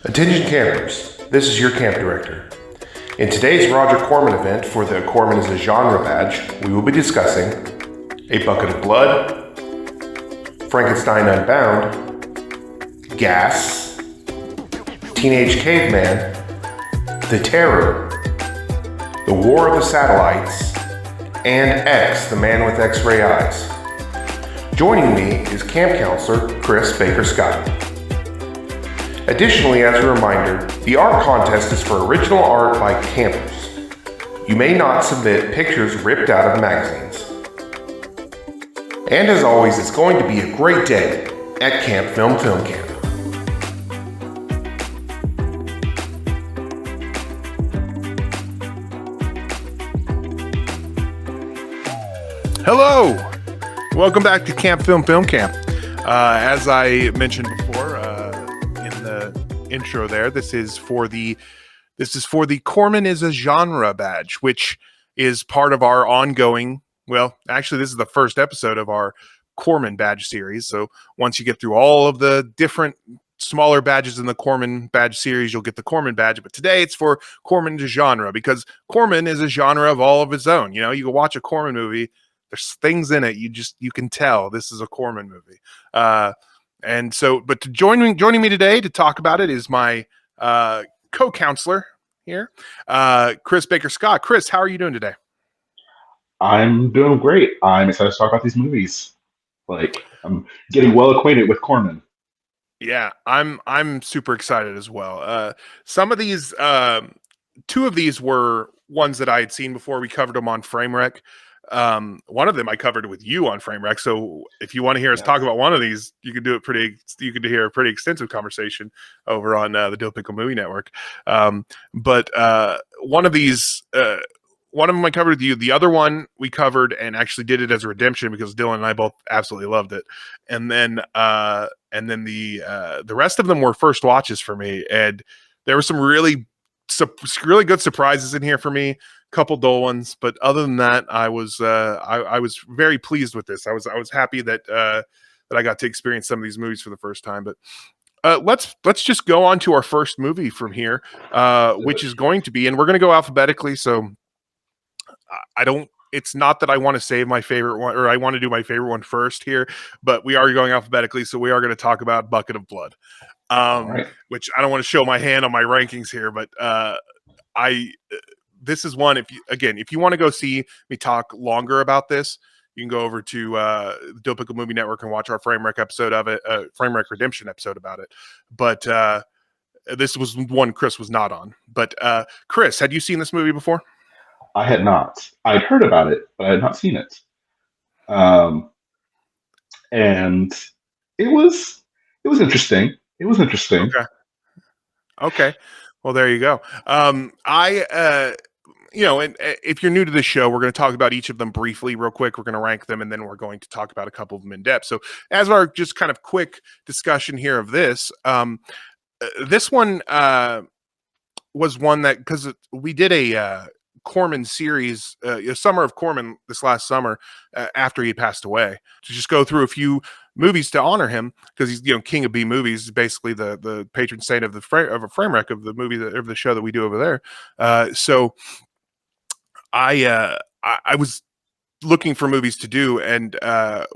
Attention campers, this is your camp director. In today's Roger Corman event for the Corman is a Genre badge, we will be discussing A Bucket of Blood, Frankenstein Unbound, Gas, Teenage Caveman, The Terror, The War of the Satellites, and X, the Man with X-Ray Eyes. Joining me is Camp Counselor Chris Baker-Scott. Additionally, as a reminder, the art contest is for original art by campers. You may not submit pictures ripped out of magazines. And as always, it's going to be a great day at Camp Film Camp. Hello! Welcome back to Camp Film Camp. As I mentioned before in the intro there, this is for the Corman is a Genre badge, which is part of our ongoing, well, actually this is the first episode of our Corman badge series. So once you get through all of the different smaller badges in the Corman badge series, you'll get the Corman badge. But today it's for Corman is a Genre, because Corman is a genre of all of its own. You know, you can watch a Corman movie, there's things in it you can tell this is a Corman movie. And so, but joining me today to talk about it is my co-counselor here, Chris Baker-Scott. Chris, how are you doing today? I'm doing great. I'm excited to talk about these movies. Like, I'm getting well acquainted with Corman. Yeah, I'm super excited as well. Some of these, two of these were ones that I had seen before. We covered them on FrameRec. One of them I covered with you on FrameRec. So if you want to hear us talk about one of these, you can hear a pretty extensive conversation over on the Dill Pickle Movie Network. But one of these, one of them I covered with you. The other one we covered and actually did it as a redemption because Dylan and I both absolutely loved it. And then the rest of them were first watches for me. And there were some really good surprises in here for me. Couple dull ones, but other than that, I was very pleased with this. I was happy that I got to experience some of these movies for the first time. But let's just go on to our first movie from here, which is going to be, and we're going to go alphabetically. So it's not that I want to save my favorite one, or I want to do my favorite one first here, but we are going alphabetically. So we are going to talk about Bucket of Blood, right. Which I don't want to show my hand on my rankings here, but this is one, if you want to go see me talk longer about this, you can go over to the Dill Pickle Movie Network and watch our FrameRec episode of it, FrameRec Redemption episode about it. But this was one Chris was not on. But Chris, had you seen this movie before? I had not. I'd heard about it, but I had not seen it. And it was interesting. It was interesting. Okay. Well, there you go. And if you're new to the show, we're going to talk about each of them briefly, real quick. We're going to rank them, and then we're going to talk about a couple of them in depth. So as our just kind of quick discussion here of this, this one was one that, because we did a Corman series, a Summer of Corman this last summer after he passed away, to just go through a few movies to honor him, because he's king of B movies, basically the patron saint of a FrameRec of the movie of the show that we do over there. So I was looking for movies to do, and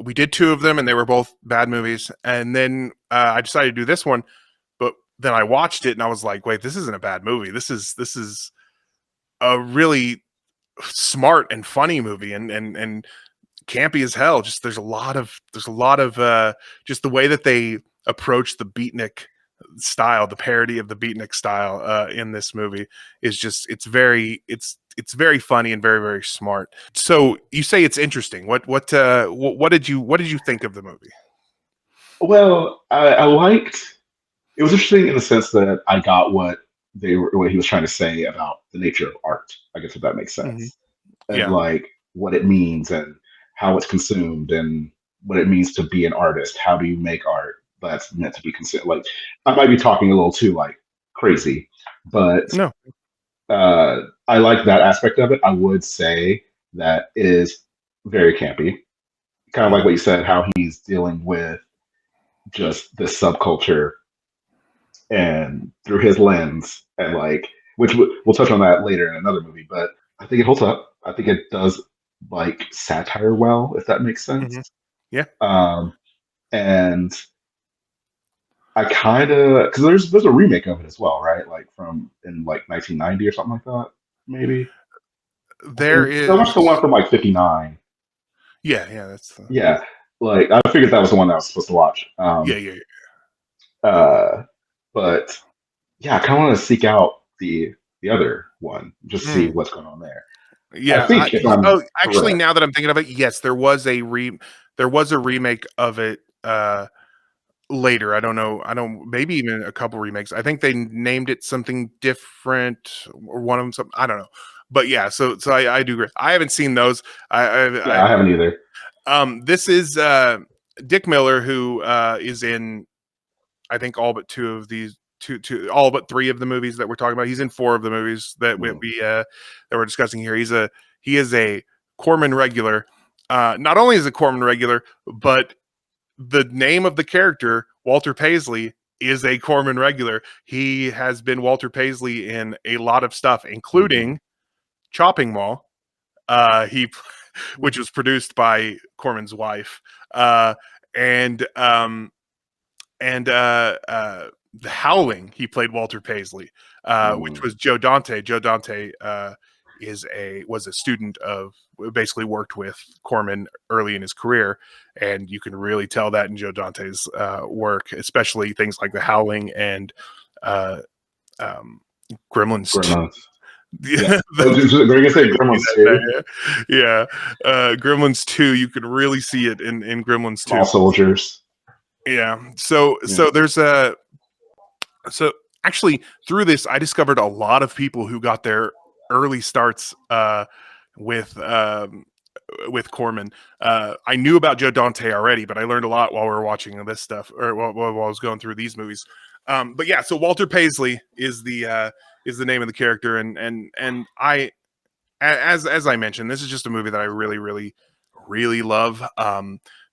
we did two of them, and they were both bad movies. And then I decided to do this one, but then I watched it and I was like, wait, this isn't a bad movie. This is a really smart and funny movie, and campy as hell. Just there's a lot of just the way that they approach the beatnik style, the parody of the beatnik style in this movie is just it's very funny and very, very smart. So you say it's interesting. What did you think of the movie? Well, I liked. It was interesting in the sense that I got what he was trying to say about the nature of art. I guess if that makes sense, and like what it means and how it's consumed and what it means to be an artist. How do you make art that's meant to be consumed? Like, I might be talking a little too like crazy, but no. I like that aspect of it. I would say that it is very campy, kind of like what you said, how he's dealing with just this subculture and through his lens, and like, which we'll touch on that later in another movie, but I think it holds up. I think it does like satire well, if that makes sense. Yeah. Um, and I kind of, because there's a remake of it as well, right? Like from in like 1990 or something like that, maybe. I There think so much the one is. from like 59. Yeah. That's. Yeah, like I figured that was the one that I was supposed to watch. Yeah. Uh, but yeah, I kind of want to seek out the other one, just see Mm. what's going on there. I Yeah. think if I'm Actually, correct. now that I'm thinking of it, yes, there was a remake of it. Later. I don't know. I don't. Maybe even a couple remakes. I think they named it something different, or one of them something. I don't know. But yeah, so I do agree. I haven't seen those. Yeah, I haven't either. This is Dick Miller, who is in I think all but two of these all but three of the movies that we're talking about. He's in four of the movies that Mm. that we're discussing here. He is a Corman regular. Not only is a Corman regular, but the name of the character, Walter Paisley, is a Corman regular. He has been Walter Paisley in a lot of stuff, including Chopping Mall. He, which was produced by Corman's wife, uh, and The Howling. He played Walter Paisley, which Mm. was Joe Dante. Joe Dante was a student of, basically worked with Corman early in his career, and you can really tell that in Joe Dante's work, especially things like The Howling and uh, um, Gremlins 2. Gremlins. Yeah. Yeah, They're gonna say Gremlins too. yeah. Gremlins 2, you can really see it in Gremlins Small 2. soldiers. Yeah. Yeah. So there's a so actually through this I discovered a lot of people who got their early starts with with Corman. I knew about Joe Dante already, but I learned a lot while we were watching this stuff, or while I was going through these movies. But yeah, so Walter Paisley is the name of the character, and as I mentioned, this is just a movie that I really love.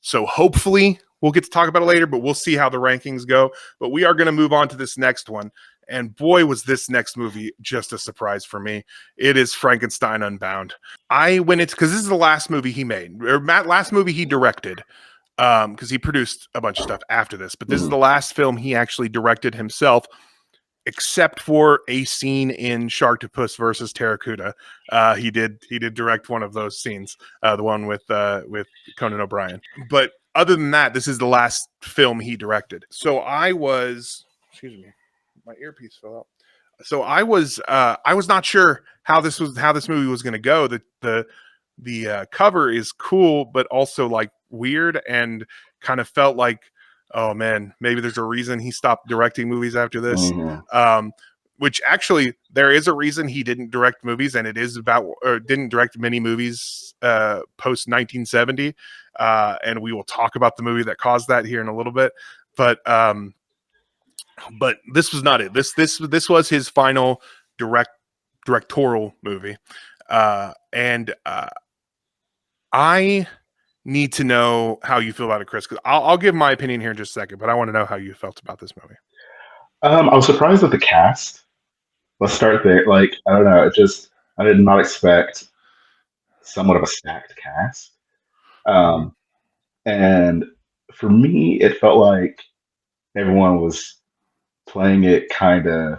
So hopefully we'll get to talk about it later, but we'll see how the rankings go. But we are going to move on to this next one. And boy, was this next movie just a surprise for me. It is Frankenstein Unbound. I went into, because this is the last movie he made, or last movie he directed, because he produced a bunch of stuff after this. But this is the last film he actually directed himself, except for a scene in Sharktopus versus Terracuda. He did direct one of those scenes, the one with Conan O'Brien. But other than that, this is the last film he directed. So I was, excuse me, my earpiece fell out. So I was not sure how this movie was going to go. The cover is cool, but also like weird, and kind of felt like, oh man, maybe there's a reason he stopped directing movies after this. Mm-hmm. Which actually there is a reason he didn't direct movies, and it is about, or didn't direct many movies post 1970. And we will talk about the movie that caused that here in a little bit. But this was not it. This was his final directorial movie, and I need to know how you feel about it, Chris. Because I'll give my opinion here in just a second, but I want to know how you felt about this movie. I was surprised at the cast. Let's start there. Like, I don't know. I did not expect somewhat of a stacked cast. Um, and for me, it felt like everyone was playing it kind of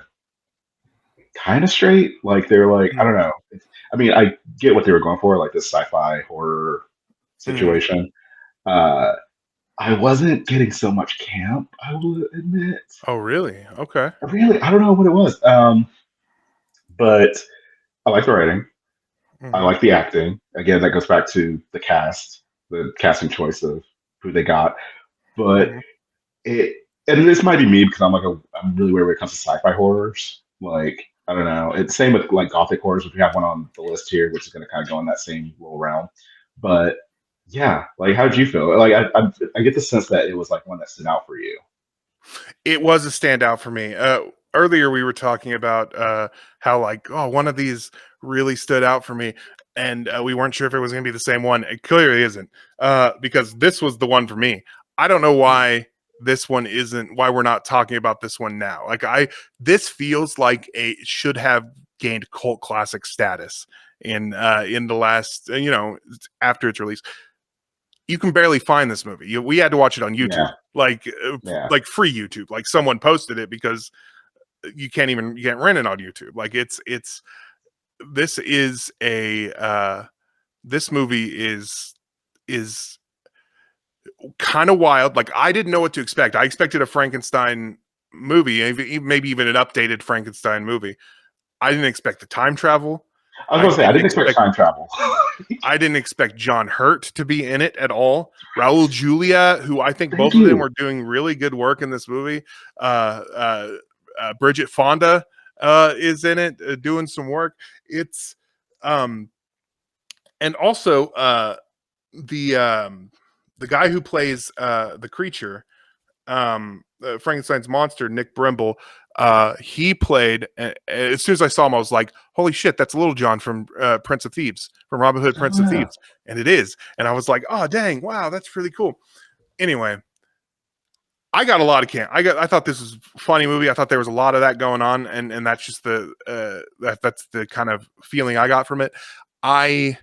straight. Like they're like, I don't know. I mean, I get what they were going for, like this sci-fi horror situation. I wasn't getting so much camp, I will admit. Oh, really? Okay. Really, I don't know what it was. But I like the writing. I like the acting. Again, that goes back to the cast, the casting choice of who they got. But it, and this might be me because I'm really weird when it comes to sci-fi horrors. Like, I don't know. It's same with like gothic horrors, which we have one on the list here, which is going to kind of go in that same little realm. But yeah, like, how did you feel? Like, I get the sense that it was like one that stood out for you. It was a standout for me. Earlier we were talking about how like, oh, one of these really stood out for me, and we weren't sure if it was going to be the same one. It clearly isn't, because this was the one for me. I don't know why this one isn't, why we're not talking about this one now. Like this feels like it should have gained cult classic status in the last, after its release. You can barely find this movie. We had to watch it on YouTube, like free YouTube. Like someone posted it because you can't rent it on YouTube. Like this movie is kind of wild. Like I didn't know what to expect. I expected a Frankenstein movie, maybe even an updated Frankenstein movie. I didn't expect the time travel. I was going to say, I didn't expect time travel. I didn't expect John Hurt to be in it at all. Raul Julia, who I think both of them were doing really good work in this movie. Bridget Fonda is in it, doing some work. It's and also the guy who plays the creature, Frankenstein's monster, Nick Brimble. He played, as soon as I saw him, I was like, holy shit, that's Little John from Prince of Thieves, from Robin Hood, Prince of Thieves. And it is. And I was like, oh, dang, wow, that's really cool. Anyway, I got a lot of I thought this was a funny movie. I thought there was a lot of that going on. And that's just that's the kind of feeling I got from it. I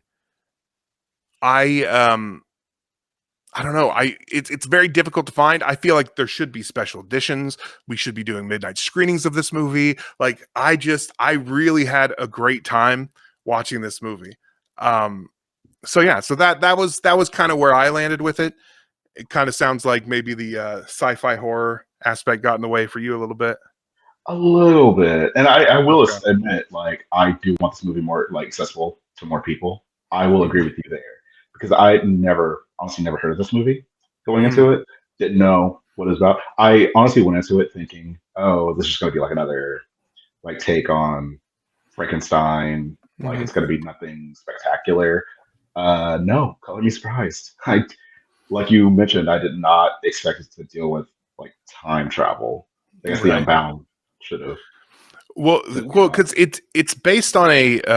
don't know. It's very difficult to find. I feel like there should be special editions. We should be doing midnight screenings of this movie. Like I really had a great time watching this movie. So that was kind of where I landed with it. It kind of sounds like maybe the sci-fi horror aspect got in the way for you a little bit. A little bit. And I will admit, like, I do want this movie more like accessible to more people. I will agree with you there. Because I honestly never heard of this movie going into it. Didn't know what it was about. I honestly went into it thinking, oh, this is going to be like another like take on Frankenstein. Like it's going to be nothing spectacular. No, color me surprised. Like you mentioned, I did not expect it to deal with like time travel. I guess the Unbound should have. Well, because it's based on a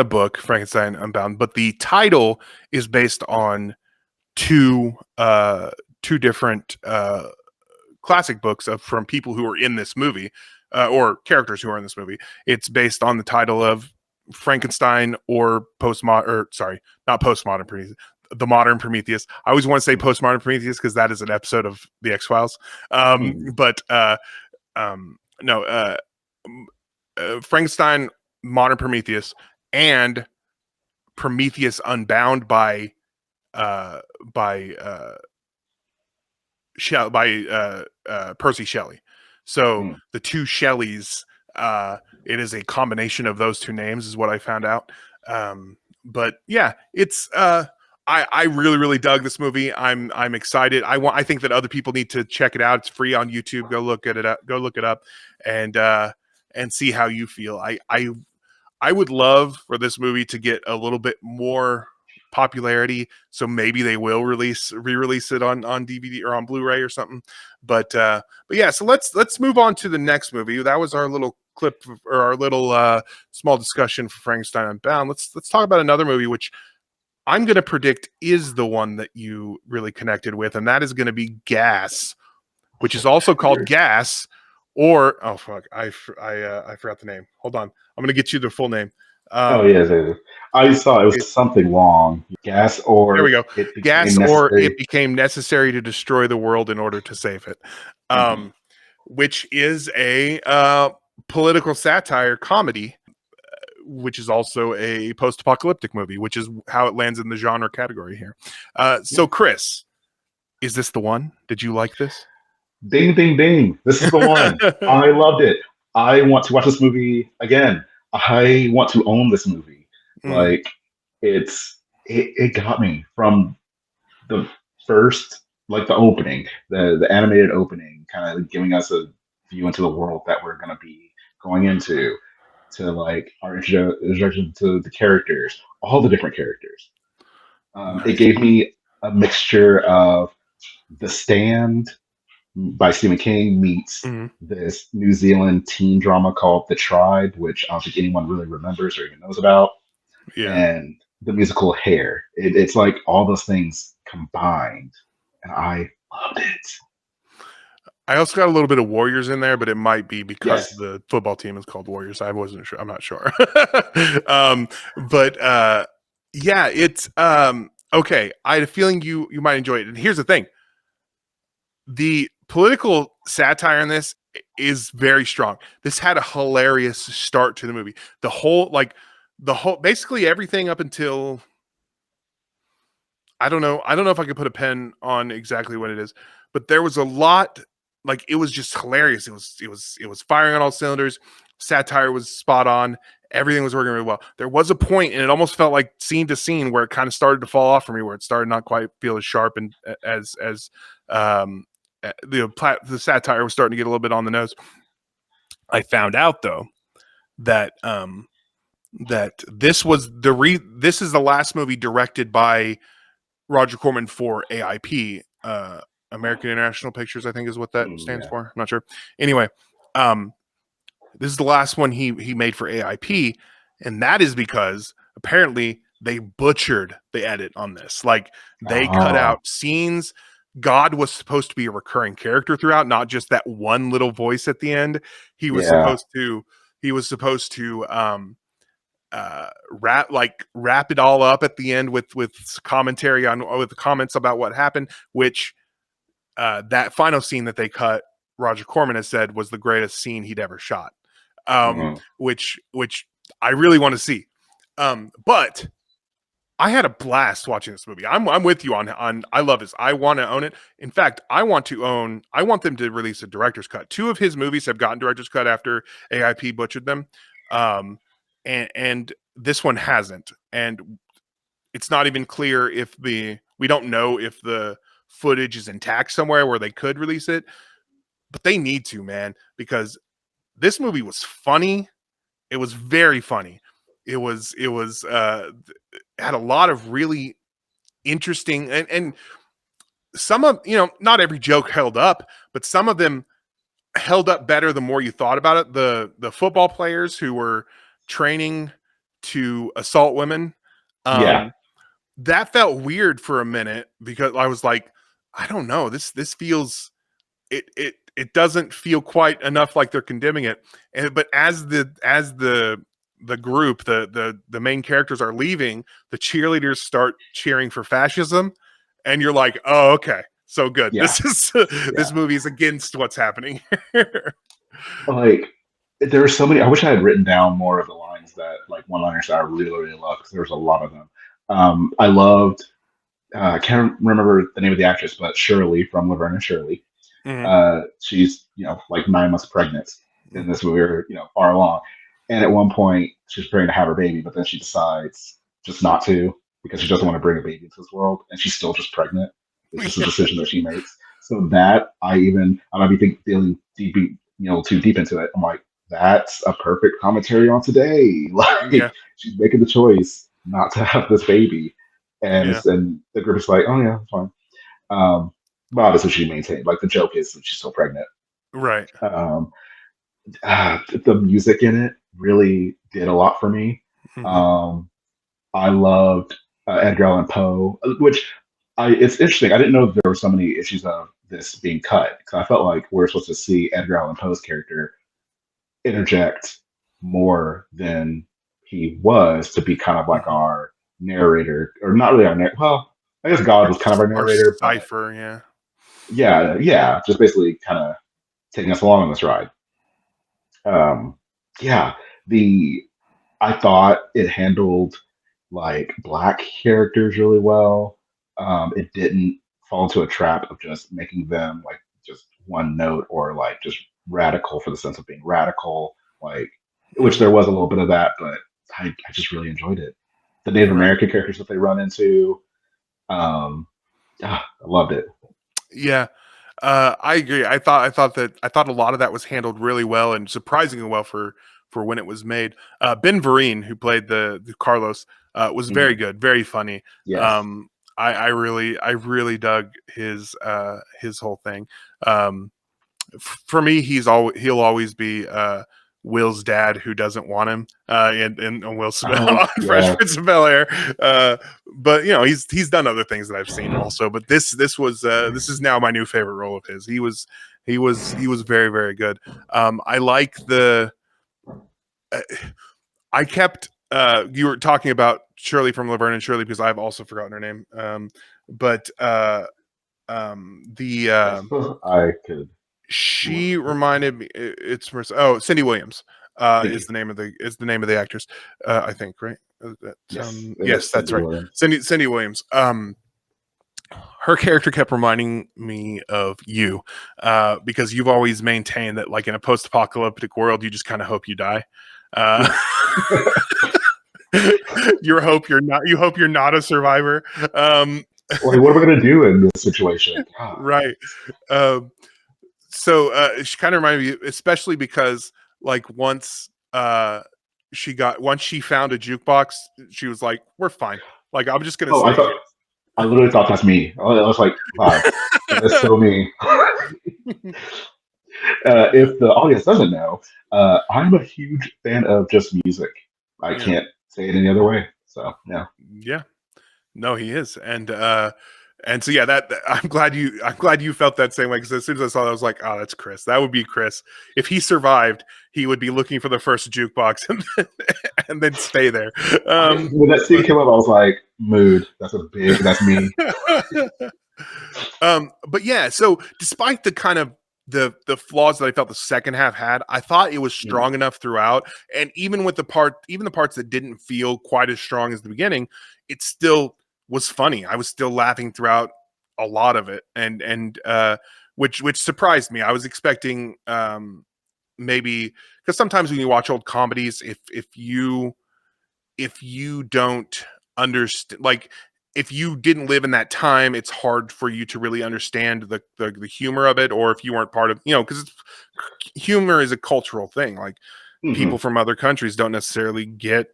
book, Frankenstein Unbound, but the title is based on two different classic books from people who are in this movie, or characters who are in this movie. It's based on the title of Frankenstein or not postmodern Prometheus, the modern Prometheus. I always want to say postmodern Prometheus because that is an episode of the X-Files. But no. Frankenstein, Modern Prometheus, and Prometheus Unbound by Percy Shelley. So the two Shelleys, it is a combination of those two names, is what I found out. But yeah, it's I really, really dug this movie. I'm excited. I think that other people need to check it out. It's free on YouTube. Go look it up and see how you feel. I would love for this movie to get a little bit more popularity, so maybe they will re-release it on DVD or on Blu-ray or something. But yeah, so let's move on to the next movie. That was our little clip or our little small discussion for Frankenstein Unbound. Let's talk about another movie which I'm going to predict is the one that you really connected with, and that is going to be Gas, which is also called Gas, or oh fuck, I forgot the name. Hold on, I'm going to get you the full name. I saw it was something long. Gas, or there we go. Gas, or it became necessary to destroy the world in order to save it, which is a political satire comedy, which is also a post-apocalyptic movie, which is how it lands in the genre category here. So, Chris, is this the one? Did you like this? Ding, ding, ding. This is the one. I loved it. I want to watch this movie again. I want to own this movie. Like, it got me from the first, like the opening, the animated opening, kind of giving us a view into the world that we're going to be going into, to like our introduction to the characters, all the different characters. It gave me a mixture of The Stand by Stephen King meets this New Zealand teen drama called The Tribe, which I don't think anyone really remembers or even knows about. And the musical Hair. It's like all those things combined, and I loved it. I also got a little bit of Warriors in there, but it might be because Yes. the football team is called Warriors. I wasn't sure. I'm not sure. But yeah, it's okay. I had a feeling you might enjoy it. And here's the thing: the political satire in this is very strong. This had a hilarious start to the movie. Basically everything up until I don't know. I don't know if I could put a pen on exactly what it is, but there was a lot. Like it was just hilarious. It was firing on all cylinders. Satire was spot on. Everything was working really well. There was a point, and it almost felt like scene to scene where it kind of started to fall off for me, where it started not quite feel as sharp and as the satire was starting to get a little bit on the nose. I found out though that that this is the last movie directed by Roger Corman for AIP, American International Pictures, I think is what that stands Yeah. for. I'm not sure. Anyway, this is the last one he made for AIP, and that is because apparently they butchered the edit on this. Like they cut Oh, out scenes. God was supposed to be a recurring character throughout, not just that one little voice at the end. He was yeah. supposed to. He was supposed to wrap it all up at the end with commentary on with the comments about what happened, which that final scene that they cut, Roger Corman has said was the greatest scene he'd ever shot, Mhm. which I really want to see. But I had a blast watching this movie. I'm with you on I love this. I want to own it. In fact, I want them to release a director's cut. Two of his movies have gotten director's cut after AIP butchered them. Um, and this one hasn't. And it's not even clear if we don't know if the footage is intact somewhere where they could release it, but they need to, man, because this movie was funny. It was very funny. It had a lot of really interesting and some of, not every joke held up, but some of them held up better the more you thought about it. The football players who were training to assault women, Yeah. um, that felt weird for a minute because I was like, I don't know, this feels it doesn't feel quite enough like they're condemning it. But as the group, the main characters are leaving, the cheerleaders start cheering for fascism, and you're like, oh, okay, so good. Yeah. This is this Yeah. movie is against what's happening. Like there are so many. I wish I had written down more of the lines that like one-liners that I really really love because there was a lot of them. I loved. I can't remember the name of the actress, but Shirley from Laverne and Shirley. Mhm. She's like 9 months pregnant in this movie, or far along. And at one point, she's preparing to have her baby, but then she decides just not to because she doesn't want to bring a baby into this world, and she's still just pregnant. It's just a Yeah, decision that she makes. So that I might be feeling deep, too deep into it. I'm like, that's a perfect commentary on today. Like yeah, she's making the choice not to have this baby, and yeah. and the group is like, oh yeah, it's fine. Um, but obviously she maintained. Like the joke is that she's still pregnant. Right. Um, the music in it really did a lot for me. Mhm. Um, I loved Edgar Allan Poe, which it's interesting. I didn't know there were so many issues of this being cut because I felt like we're supposed to see Edgar Allan Poe's character interject more than he was to be kind of like Mhm. our narrator, or not really our narrator. Well, I guess God was kind of our Our narrator, but cipher, yeah. yeah, just basically kind of taking us along on this ride. Um, yeah, the I thought it handled like black characters really well. It didn't fall into a trap of just making them like just one note or like just radical for the sense of being radical, like which Mhm. there was a little bit of that, but I just really enjoyed it. The Native Right. American characters that they run into, um, I loved it. Yeah. I agree. I thought a lot of that was handled really well and surprisingly well for when it was made. Ben Vereen, who played the Carlos, was very Mhm. good, very funny. Yes. Um, I really dug his whole thing. For me, he'll always be Will's dad who doesn't want him, and Will Smith Oh, on yeah. Fresh Prince of Bel-Air. But he's done other things that I've seen also. But this is now my new favorite role of his. He was very, very good. I like the. I kept. You were talking about Shirley from Laverne and Shirley because I've also forgotten her name. I could. She reminded me. It's Cindy Williams. Is the name of the actress. I think, right? Yes, that's right. Williams. Cindy Williams. Her character kept reminding me of you, because you've always maintained that, like, in a post-apocalyptic world, you just kind of hope you die. You hope you're not a survivor. Like, what am I going to do in this situation? God. Right. So she kind of reminded me, especially because, like, once she found a jukebox, she was like, "We're fine. Like, I'm just gonna." I literally thought that's me. I was like, "Wow, that's so me." If the audience doesn't know, I'm a huge fan of just music. I can't say it any other way. So yeah. Yeah. No, he is, and so yeah, that I'm glad you felt that same way, because as soon as I saw that, I was like, oh, that's Chris. That would be Chris. If he survived, he would be looking for the first jukebox and then stay there. When that scene came up, I was like, mood. That's me. But yeah, so despite the kind of the flaws that I felt the second half had, I thought it was strong enough throughout, and even the parts that didn't feel quite as strong as the beginning, it still was funny. I was still laughing throughout a lot of it, and which surprised me. I was expecting maybe, because sometimes when you watch old comedies, if you don't understand, like, if you didn't live in that time, it's hard for you to really understand the humor of it, or if you weren't part of, because humor is a cultural thing. Like, people from other countries don't necessarily get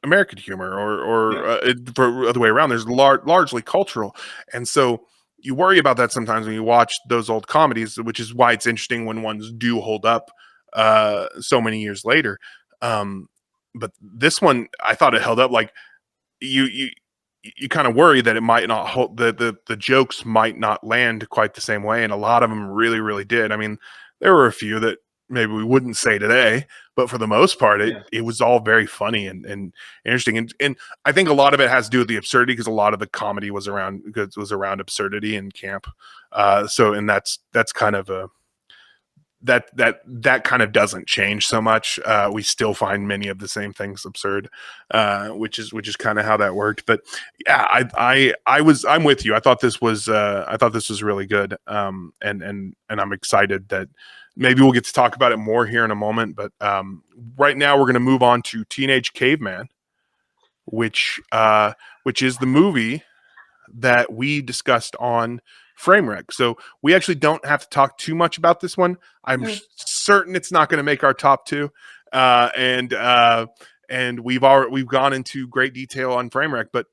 American humor, or the other way around. There's largely cultural, and so you worry about that sometimes when you watch those old comedies, which is why it's interesting when ones do hold up so many years later. But this one, I thought it held up. Like, you kind of worry that it might not hold, the jokes might not land quite the same way, and a lot of them really, really did. I mean, there were a few that maybe we wouldn't say today, but for the most part, it was all very funny and interesting. And I think a lot of it has to do with the absurdity, because a lot of the comedy was around absurdity and camp. And that's kind of a that kind of doesn't change so much. We still find many of the same things absurd, which is kind of how that worked. But yeah, I'm with you. I thought this was really good. And I'm excited that maybe we'll get to talk about it more here in a moment. But right now we're going to move on to Teenage Caveman, which is the movie that we discussed on Framewreck. So we actually don't have to talk too much about this one. I'm certain it's not going to make our top two. And we've gone into great detail on Framewreck, but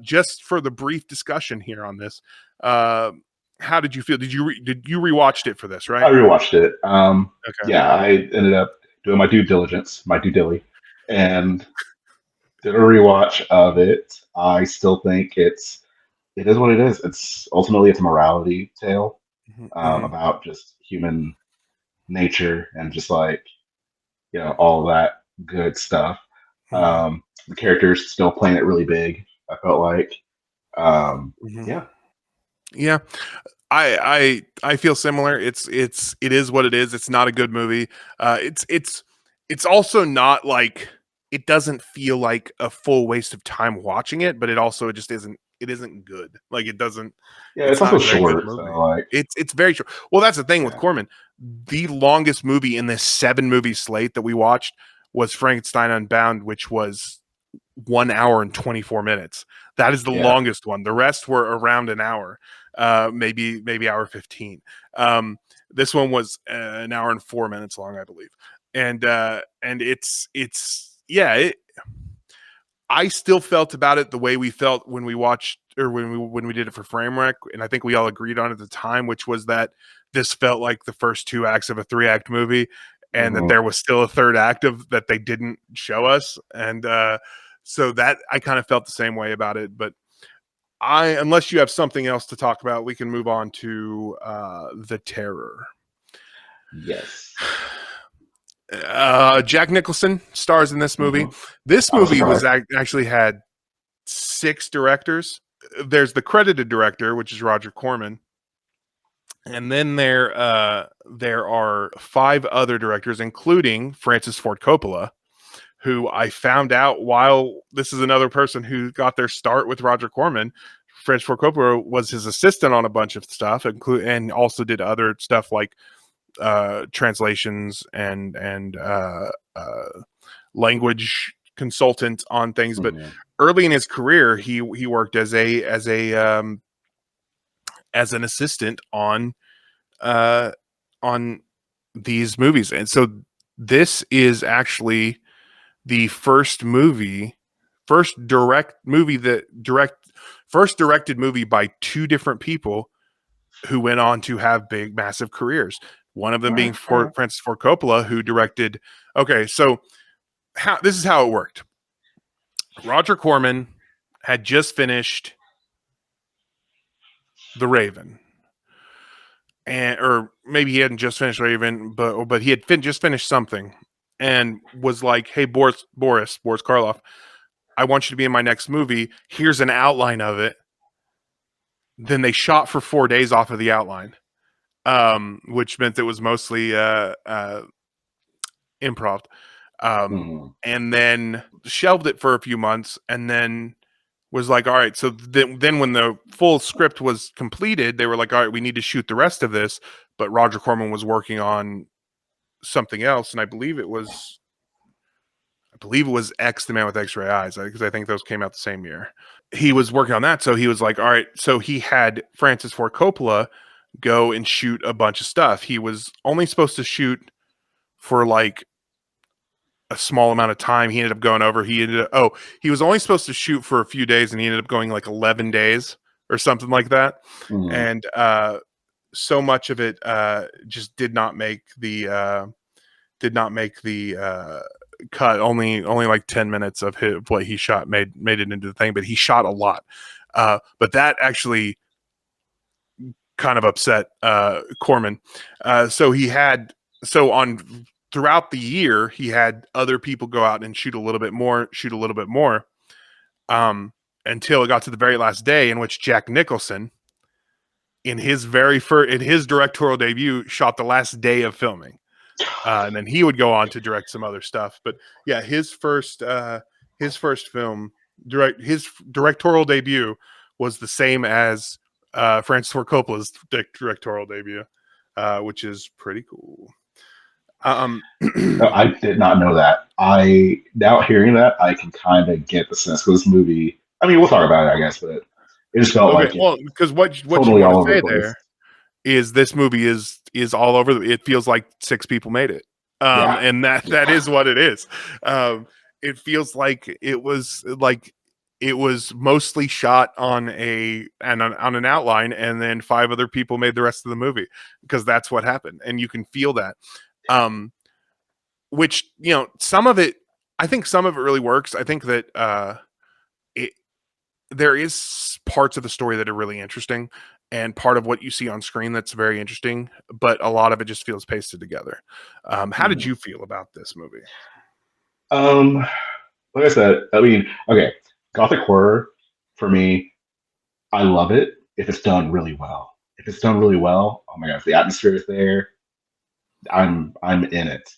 just for the brief discussion here on this, how did you feel? Did you rewatched it for this, right? I rewatched it. Okay. Yeah, I ended up doing my due diligence, and did a rewatch of it. I still think it is what it is. It's ultimately a morality tale about just human nature and just, like, all that good stuff. The characters still playing it really big, I felt like. Yeah. I feel similar. It is what it is. It's not a good movie. It's also not like, it doesn't feel like a full waste of time watching it, but it also just isn't. It isn't good. Like, it doesn't. Yeah, it's also short. So, like, it's very short. Well, that's the thing with Corman. The longest movie in this 7-movie slate that we watched was Frankenstein Unbound, which was 1 hour and 24 minutes. That is the longest one. The rest were around an hour, maybe hour 15. This one was an hour and 4 minutes long, I believe. And I still felt about it the way we felt when we watched, or when we did it for Framewreck, and I think we all agreed on it at the time, which was that this felt like the first 2 acts of a 3-act movie, and that there was still a third act of that they didn't show us. And so that I kind of felt the same way about it. But unless you have something else to talk about, we can move on to The Terror. Yes. Jack Nicholson stars in this movie. This movie was actually had 6 directors. There's the credited director, which is Roger Corman, and then there are 5 other directors, including Francis Ford Coppola, who I found out while this is another person who got their start with Roger Corman. Francis Ford Coppola was his assistant on a bunch of stuff, and also did other stuff like translations and language consultant on things. But early in his career, he worked as an assistant on these movies. And so this is actually the first directed movie by 2 different people who went on to have big, massive careers. One of them being Francis Ford Coppola, who directed. Okay, so this is how it worked. Roger Corman had just finished The Raven, or maybe he hadn't just finished Raven, but he had just finished something, and was like, "Hey, Boris Karloff, I want you to be in my next movie. Here's an outline of it." Then they shot for 4 days off of the outline, which meant it was mostly improv, and then shelved it for a few months, and then was like, all right. So then when the full script was completed, they were like, all right, we need to shoot the rest of this. But Roger Corman was working on something else, and I believe it was X, The Man with X-Ray Eyes, because I think those came out the same year. He was working on that, so he was like, all right. So he had Francis Ford Coppola go and shoot a bunch of stuff. He was only supposed to shoot for like a small amount of time. He ended up going over. He was only supposed to shoot for a few days, and he ended up going like 11 days or something like that. And so much of it just did not make the cut. Only like 10 minutes of what he shot made it into the thing, but he shot a lot. But that actually kind of upset Corman. Throughout the year, he had other people go out and shoot a little bit more, until it got to the very last day, in which Jack Nicholson, in his directorial debut, shot the last day of filming. And then he would go on to direct some other stuff. But yeah, his first film, his directorial debut was the same as Francis Ford Coppola's directorial debut, which is pretty cool. I did not know that. Now hearing that, I can kind of get the sense, because this movie, I mean, we'll talk about it, I guess, but it just felt like, well, because what totally you all want to over say the place. there is this movie is all over. It feels like 6 people made it, and that is what it is. It feels like it was mostly shot on an outline, and then 5 other people made the rest of the movie, because that's what happened, and you can feel that. Which, some of it really works. I think that there is parts of the story that are really interesting, and part of what you see on screen that's very interesting, but a lot of it just feels pasted together. How did you feel about this movie? Like I said, I mean, okay, Gothic horror, for me, I love it if it's done really well. If it's done really well, oh my gosh, the atmosphere is there. I'm in it.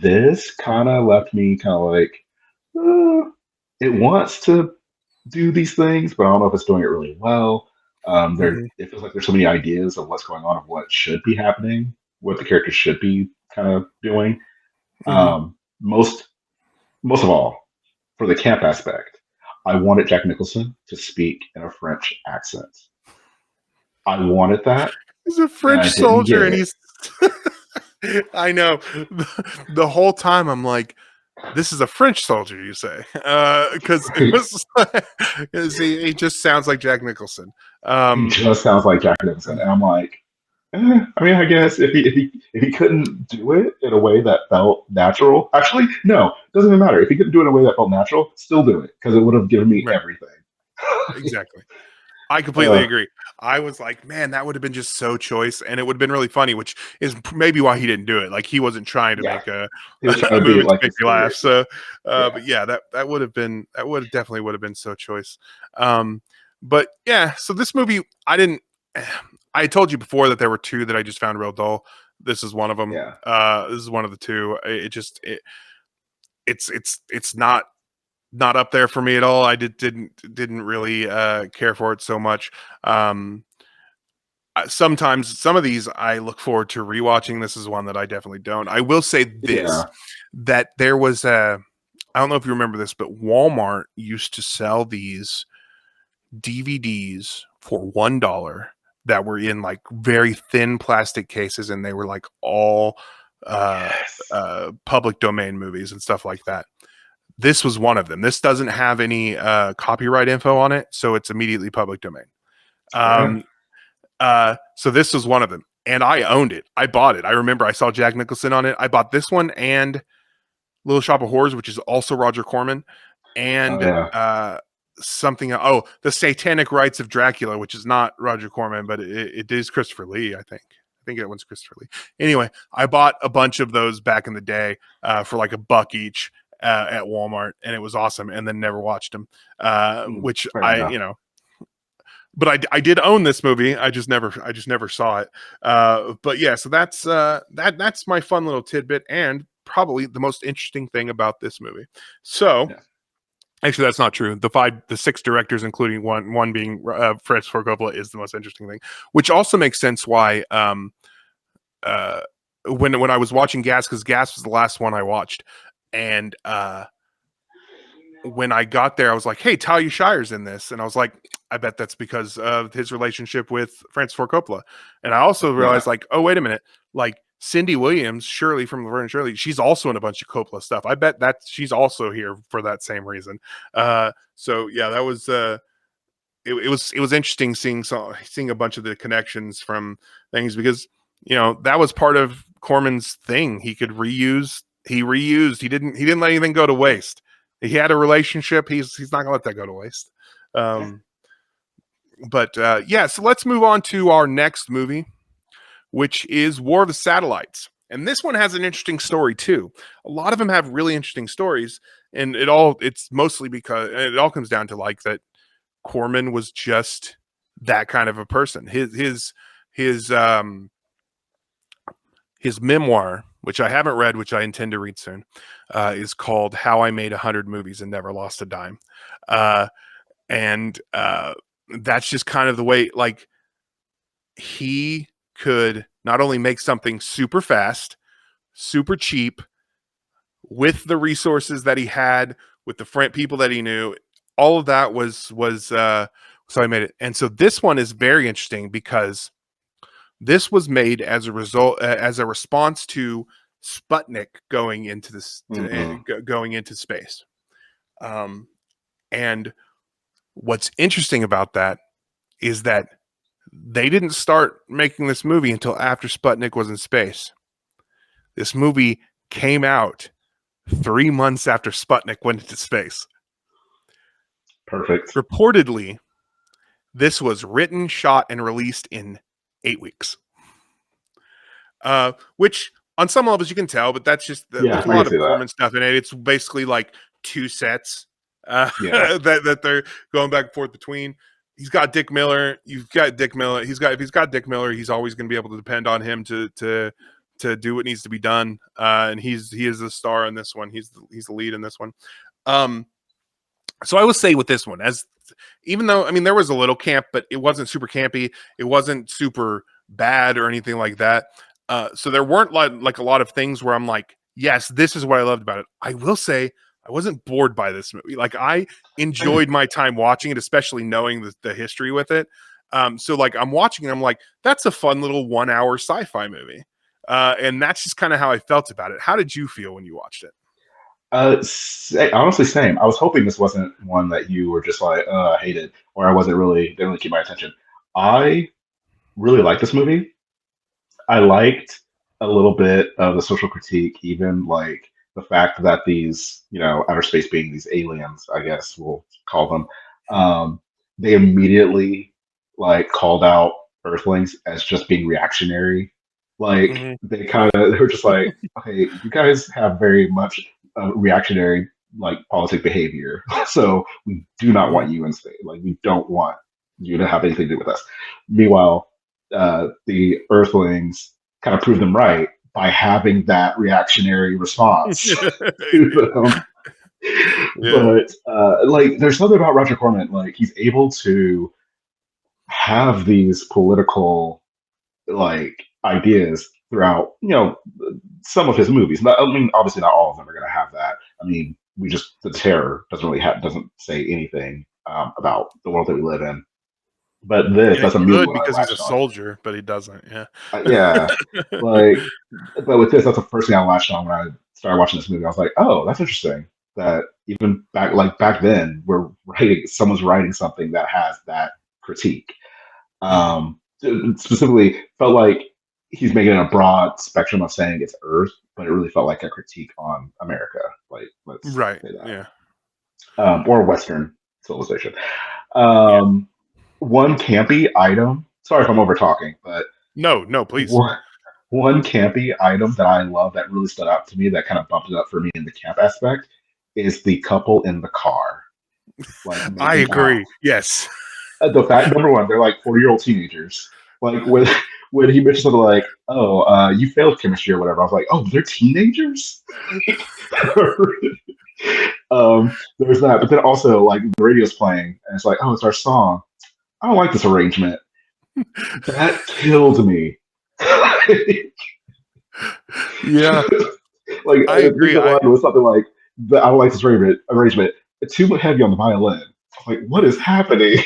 This kind of left me kind of like, it wants to do these things, but I don't know if it's doing it really well. It feels like there's so many ideas of what's going on, of what should be happening, what the characters should be kind of doing. Most of all, for the camp aspect, I wanted Jack Nicholson to speak in a French accent. I wanted that. He's a French soldier, and he's I know. The whole time I'm like, this is a French soldier, you say? Because he just sounds like Jack Nicholson. He just sounds like Jack Nicholson, and I'm like, I mean, I guess if he couldn't do it in a way that felt natural, actually, no, it doesn't even matter. If he couldn't do it in a way that felt natural, still do it because it would have given me Right. everything. Exactly. I completely uh, agree. I was like, man, that would have been just so choice, and it would have been really funny, which is maybe why he didn't do it. Like he wasn't trying to yeah, make a he was trying a to be movie to like make this you laugh. serious. So, Yeah, but yeah, that would have been that would definitely would have been so choice. Um, but yeah, so this movie, I didn't. I told you before that there were two that I just found real dull. This is one of them. yeah, This is one of the two. It's not up there for me at all. I didn't really care for it so much. Um, Sometimes some of these I look forward to rewatching. This is one that I definitely don't. I will say this, yeah. that there was a, I don't know if you remember this, but Walmart used to sell these DVDs for $1 that were in like very thin plastic cases, and they were like all uh, Yes. public domain movies and stuff like that. This was one of them. This doesn't have any copyright info on it, so it's immediately public domain. Okay. Um, so this was one of them, and I owned it. I bought it. I remember I saw Jack Nicholson on it. I bought this one and Little Shop of Horrors, which is also Roger Corman, Oh and yeah. something. Oh, The Satanic Rites of Dracula, which is not Roger Corman, but it is Christopher Lee. I think. I think that one's Christopher Lee. Anyway, I bought a bunch of those back in the day for like $1 each at Walmart, and it was awesome. And then never watched them, which Fair enough. but I did own this movie. I just never saw it. But yeah, so that's my fun little tidbit, and probably the most interesting thing about this movie. So Yeah. actually, that's not true. The six directors, including one being Francis Ford Coppola, is the most interesting thing. Which also makes sense why uh, when I was watching Gas, because Gas was the last one I watched, and when I got there, I was like, "Hey, Talia Shire's in this," and I was like, "I bet that's because of his relationship with Francis Ford Coppola." And I also Yeah. realized, like, oh, wait a minute, like Cindy Williams, Shirley from Laverne and Shirley, she's also in a bunch of Coppola stuff. I bet that she's also here for that same reason. So yeah, that was it was interesting seeing a bunch of the connections from things, because that was part of Corman's thing. He could reuse. He reused. He didn't let anything go to waste. He had a relationship. He's not gonna let that go to waste. Um, but yeah, so let's move on to our next movie, which is War of the Satellites. And this one has an interesting story too. A lot of them have really interesting stories, and it's mostly because it all comes down to like that Corman was just that kind of a person. His memoir, which I haven't read, which I intend to read soon, is called "How I Made 100 Movies and Never Lost a Dime," uh, and that's just kind of the way. Like he could not only make something super fast, super cheap, with the resources that he had, with the people that he knew. All of that was so I made it. And so this one is very interesting because this was made as a result as a response to Sputnik going into this Hmm. going into space. Um, and what's interesting about that is that they didn't start making this movie until after Sputnik was in space. This movie came out 3 months after Sputnik went into space. Perfect. Reportedly, this was written, shot, and released in 8 weeks. Which on some levels you can tell, but that's just Yeah, there's a I can lot of see that. Corman stuff in it. It's basically like two sets Yeah. that they're going back and forth between. He's got Dick Miller. You've got Dick Miller. If he's got Dick Miller, he's always going to be able to depend on him to do what needs to be done. And he is the star in this one. He's the lead in this one. So I will say with this one, as even though I mean there was a little camp, but it wasn't super campy. It wasn't super bad or anything like that. So there weren't like a lot of things where I'm like, yes, this is what I loved about it. I will say I wasn't bored by this movie. Like I enjoyed my time watching it, especially knowing the history with it. So like I'm watching it, I'm like, that's a fun little 1 hour sci-fi movie. And that's just kind of how I felt about it. How did you feel when you watched it? Honestly, same. I was hoping this wasn't one that you were just like, I hated, or I wasn't really didn't really keep my attention. I really like this movie. I liked a little bit of the social critique, even like the fact that these, outer space being these aliens, I guess we'll call them, they immediately like called out Earthlings as just being reactionary. Like Mhm. they were just like, okay, you guys have very much reactionary like politic behavior, so we do not Mhm. want you in state. Like we don't want you to have anything to do with us. Meanwhile, the Earthlings kind of proved them right by having that reactionary response to them. Yeah. But like, there's something about Roger Corman. Like, he's able to have these political like ideas throughout, some of his movies. I mean, obviously, not all of them are going to have that. I mean, the terror doesn't say anything about the world that we live in. But Yeah, that's he immediately could what I because he's a latched on. soldier, but he doesn't. Yeah. Yeah, like, but with this, that's the first thing I latched on when I started watching this movie. I was like, oh, that's interesting. That even back then, someone's writing something that has that critique. Mhm. Specifically, felt like he's making a broad spectrum of saying it's Earth, but it really felt like a critique on America. Like, let's Right. say Yeah. that, or Western civilization. Yeah. Um, one campy item. Sorry if I'm over talking, but No, no, please. one, one campy item that I love that really stood out to me that kind of bumped it up for me in the camp aspect is the couple in the car, like I making out. agree. Yes. The fact, number one, they're like 40-year-old teenagers. Like when he mentioned something like, "Oh, you failed chemistry or whatever," I was like, "Oh, they're teenagers." There's that, but then also like the radio's playing, and it's like, "Oh, it's our song." I don't like this arrangement. That killed me. Yeah, Like I I think agree. the line was something like, "I don't like this arrangement. It's too heavy on the violin." Like, what is happening?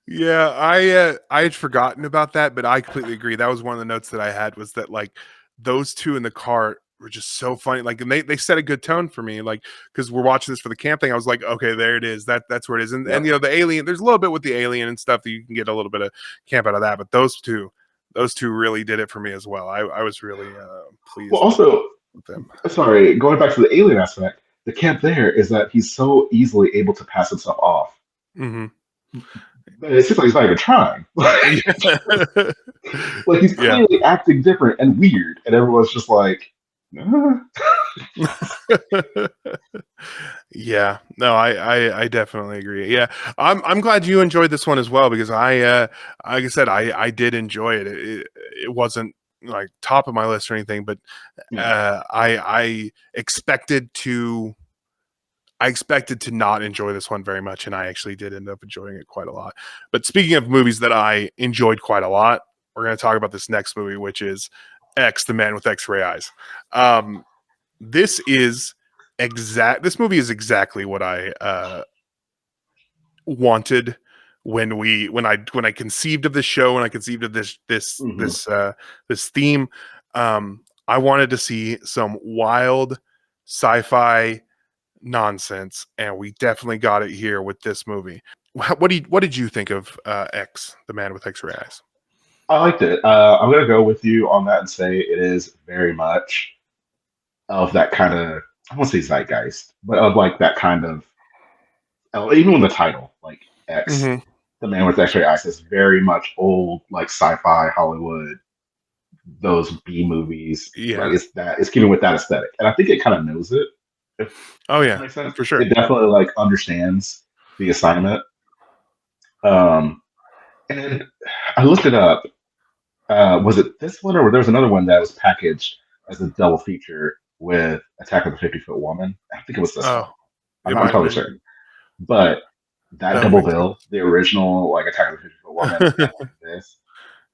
Yeah, I had forgotten about that, but I completely agree. That was one of the notes that I had was that like those two in the car were just so funny. Like, and they set a good tone for me. Like, because we're watching this for the camp thing, I was like, okay, there it is. That's where it is. And Yep. the alien. There's a little bit with the alien and stuff that you can get a little bit of camp out of that, but those two really did it for me as well. I was really Well, pleased also, with them. sorry, going back to the alien aspect, the camp there is that he's so easily able to pass himself off. Hmm. But it seems like he's not even trying. Yeah. Like he's Yeah. clearly acting different and weird, and everyone's just like, Yeah, no, I definitely agree. Yeah, I'm glad you enjoyed this one as well because like I said, I did enjoy it. It wasn't like top of my list or anything, but yeah. I expected to not enjoy this one very much, and I actually did end up enjoying it quite a lot. But speaking of movies that I enjoyed quite a lot, we're going to talk about this next movie, which is X, the Man with X-Ray Eyes. Um, this is this movie is exactly what I wanted when I conceived of this show and I conceived of Hmm. this theme. I wanted to see some wild sci-fi nonsense, and we definitely got it here with this movie. What did you think of X, the Man with X-Ray Eyes? I liked it. I'm gonna go with you on that and say it is very much of that kind of, I won't say zeitgeist, but of like that kind of, even with the title, like X, Hmm. the Man with X-ray eyes, is very much old, like sci-fi Hollywood, those B movies. Like Yeah. it's keeping with that aesthetic, and I think it kind of knows it. If Oh that yeah, makes sense, for sure. it definitely like understands the assignment. Um, and I looked it up. Was it this one, or there was another one that was packaged as a double feature with Attack of the 50-Foot Woman? I think it was this one. Oh, I'm it not might have entirely been. certain. But that That would double make bill, the original like Attack of the 50-Foot Woman, sense. and then this,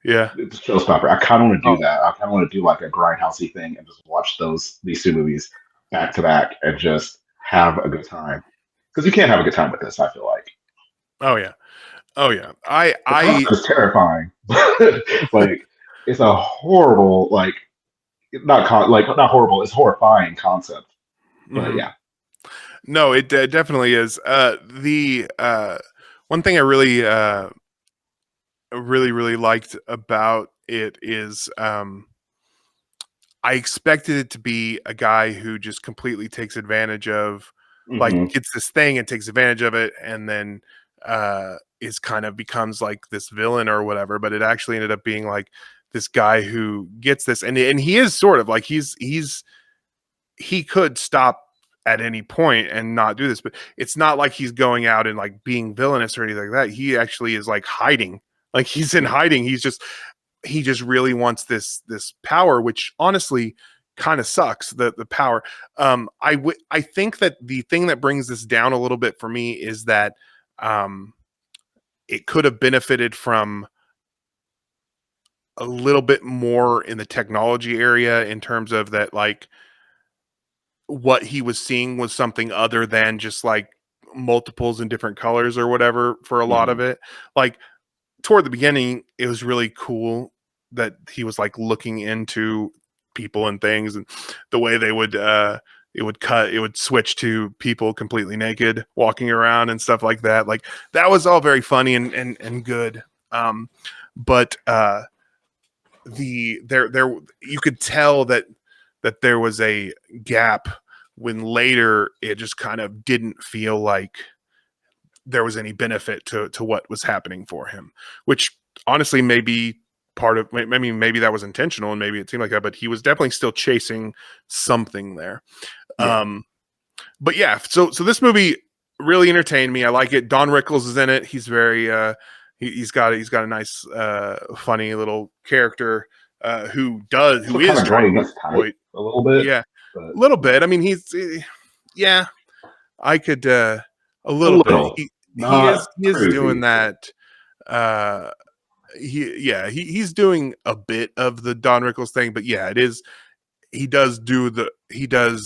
Yeah. it's a showstopper. I kind of want to do Oh, that. I kind of want to do like a grindhousey thing and just watch these two movies back to back and just have a good time. Because you can't have a good time with this. I feel like oh yeah. Oh yeah. I the I concept is terrifying. Like it's a horrible not horrible. It's horrifying concept. But mhm. yeah. No, it definitely is. The one thing I really really liked about it is. I expected it to be a guy who just completely takes advantage of, like, Hmm. gets this thing and takes advantage of it, and then is kind of becomes like this villain or whatever. But it actually ended up being like this guy who gets this, and he is sort of like he could stop at any point and not do this, but it's not like he's going out and like being villainous or anything like that. He actually is like hiding, like he's in Yeah. hiding. He just really wants this power, which honestly kind of sucks. The power. I think that the thing that brings this down a little bit for me is that um, it could have benefited from a little bit more in the technology area in terms of that, like what he was seeing was something other than just like multiples in different colors or whatever for a lot of Hmm. it. Like toward the beginning, it was really cool that he was like looking into people and things, and the way they would it would switch to people completely naked walking around and stuff like that. Like that was all very funny and good. But there you could tell that there was a gap when later it just kind of didn't feel like there was any benefit to what was happening for him, which honestly may be part of, I mean, maybe that was intentional and maybe it seemed like that, but he was definitely still chasing something there. Yeah. Um, but yeah, so this movie really entertained me. I like it. Don Rickles is in it. He's very he's got a nice funny little character who Also, kind is of trying going to against type exploit. a little bit, Yeah, but a little you bit. know, I mean, yeah, I could a a little bit. little, not He is doing crazy. that. Uh, he's doing a bit of the Don Rickles thing, but yeah, it is. He does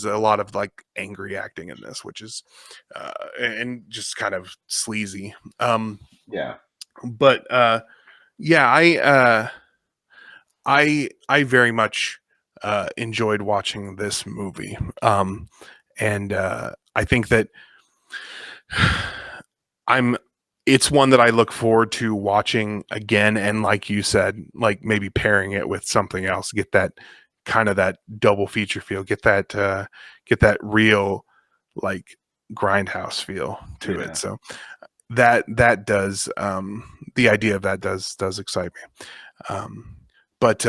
a lot of like angry acting in this, which is and just kind of sleazy. Yeah. But yeah, I very much enjoyed watching this movie. And I think that I'm it's one that I look forward to watching again, and like you said, like maybe pairing it with something else, get that kind of that double feature feel, get that real like grindhouse feel to it. Yeah. So that does the idea of that does excite me. But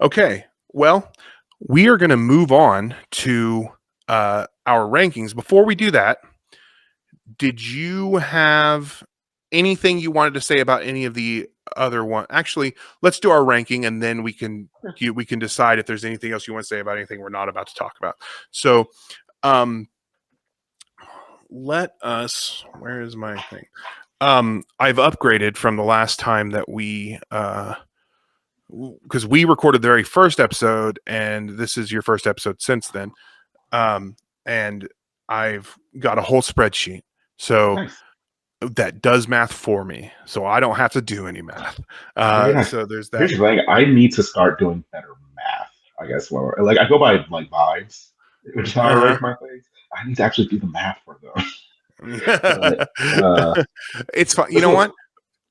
okay, well, we are going to move on to our rankings. Before we do that, did you have anything you wanted to say about any of the other one? Actually, let's do our ranking, and then we can decide if there's anything else you want to say about anything we're not about to talk about. So, um, let us. Where is my thing? I've upgraded from the last time that we because we recorded the very first episode, and this is your first episode since then. And I've got a whole spreadsheet. So Nice. that does math for me, so I don't have to do any math. Very nice. So there's that. Here's the thing: I need to start doing better math. I guess like I go by like vibes, which is how I Uh-huh. rank my things. I need to actually do the math for them. But It's fine. You this know will what?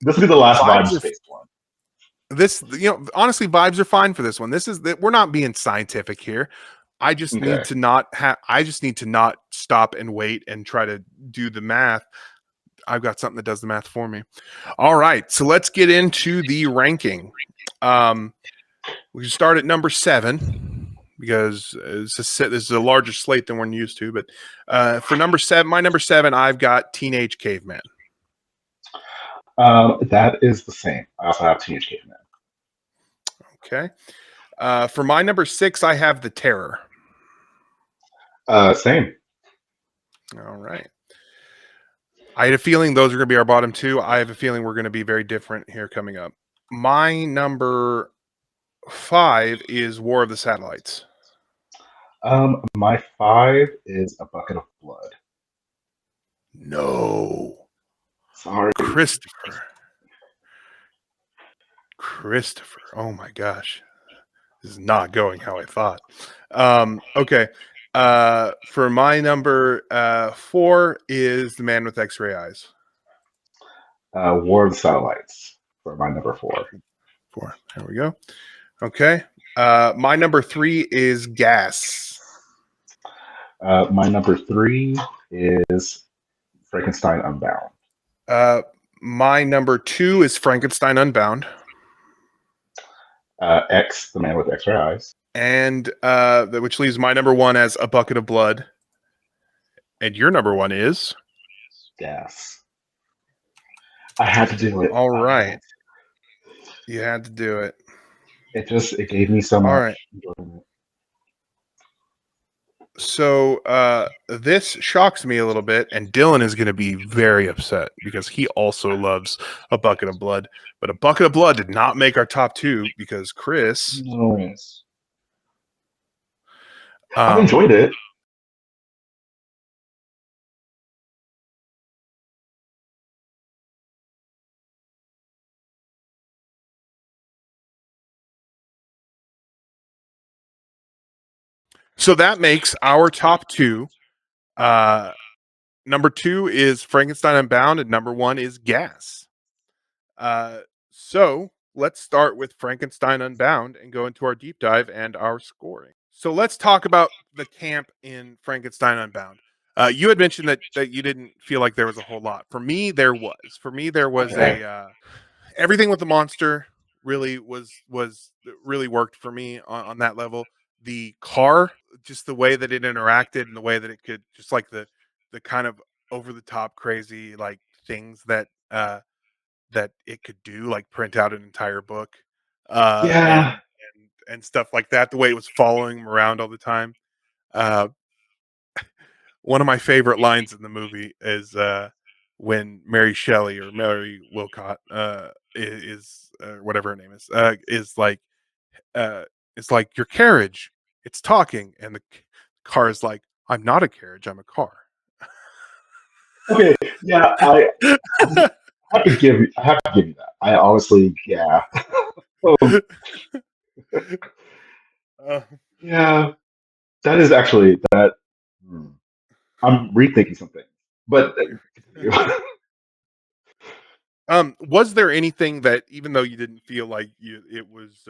this will be the last Vibes vibes are based one. honestly, vibes are fine for this one. This is that we're not being scientific here. Okay. I just need to not stop and wait and try to do the math. I've got something that does the math for me. All right, so let's get into the ranking. We can start at number 7 because this is a larger slate than we're used to. But for number 7, my number 7, I've got Teenage Caveman. That is the same. I also have Teenage Caveman. Okay. For my number 6, I have The Terror. Same. All right. I had a feeling those are going to be our bottom 2. I have a feeling we're going to be very different here coming up. My number 5 is War of the Satellites. My 5 is A Bucket of Blood. No. Sorry. Christopher. Oh my gosh. This is not going how I thought. Okay. For my number 4 is The Man with X-Ray Eyes. War of the Satellites for my number 4. 4. There we go. Okay. My number 3 is Gas. My number 3 is Frankenstein Unbound. My number 2 is Frankenstein Unbound. X, The Man with X-Ray Eyes. And which leaves my number 1 as A Bucket of Blood. And your number 1 is? Gas. I had to do it. All right. You had to do it. It gave me so much enjoyment. So this shocks me a little bit, and Dylan is going to be very upset because he also loves A Bucket of Blood. But A Bucket of Blood did not make our top 2 because Chris. No. I've enjoyed it. So that makes our top 2. Number 2 is Frankenstein Unbound, and number 1 is Gas. So let's start with Frankenstein Unbound and go into our deep dive and our scoring. So let's talk about the camp in Frankenstein Unbound. You had mentioned that you didn't feel like there was a whole lot. For me, there was. Everything with the monster really really worked for me on that level. The car, just the way that it interacted and the way that it could, just like the kind of over the top crazy like things that that it could do, like print out an entire book, Yeah. and stuff like that. The way it was following him around all the time. Uh, one of my favorite lines in the movie is when Mary Shelley or Mary Wilcott is whatever her name is like, it's like, your carriage, it's talking, and the car is like, I'm not a carriage, I'm a car. Okay, yeah, I have to give you that. I honestly, yeah. Yeah, that is actually that. I'm rethinking something, but was there anything that, even though you didn't feel like it was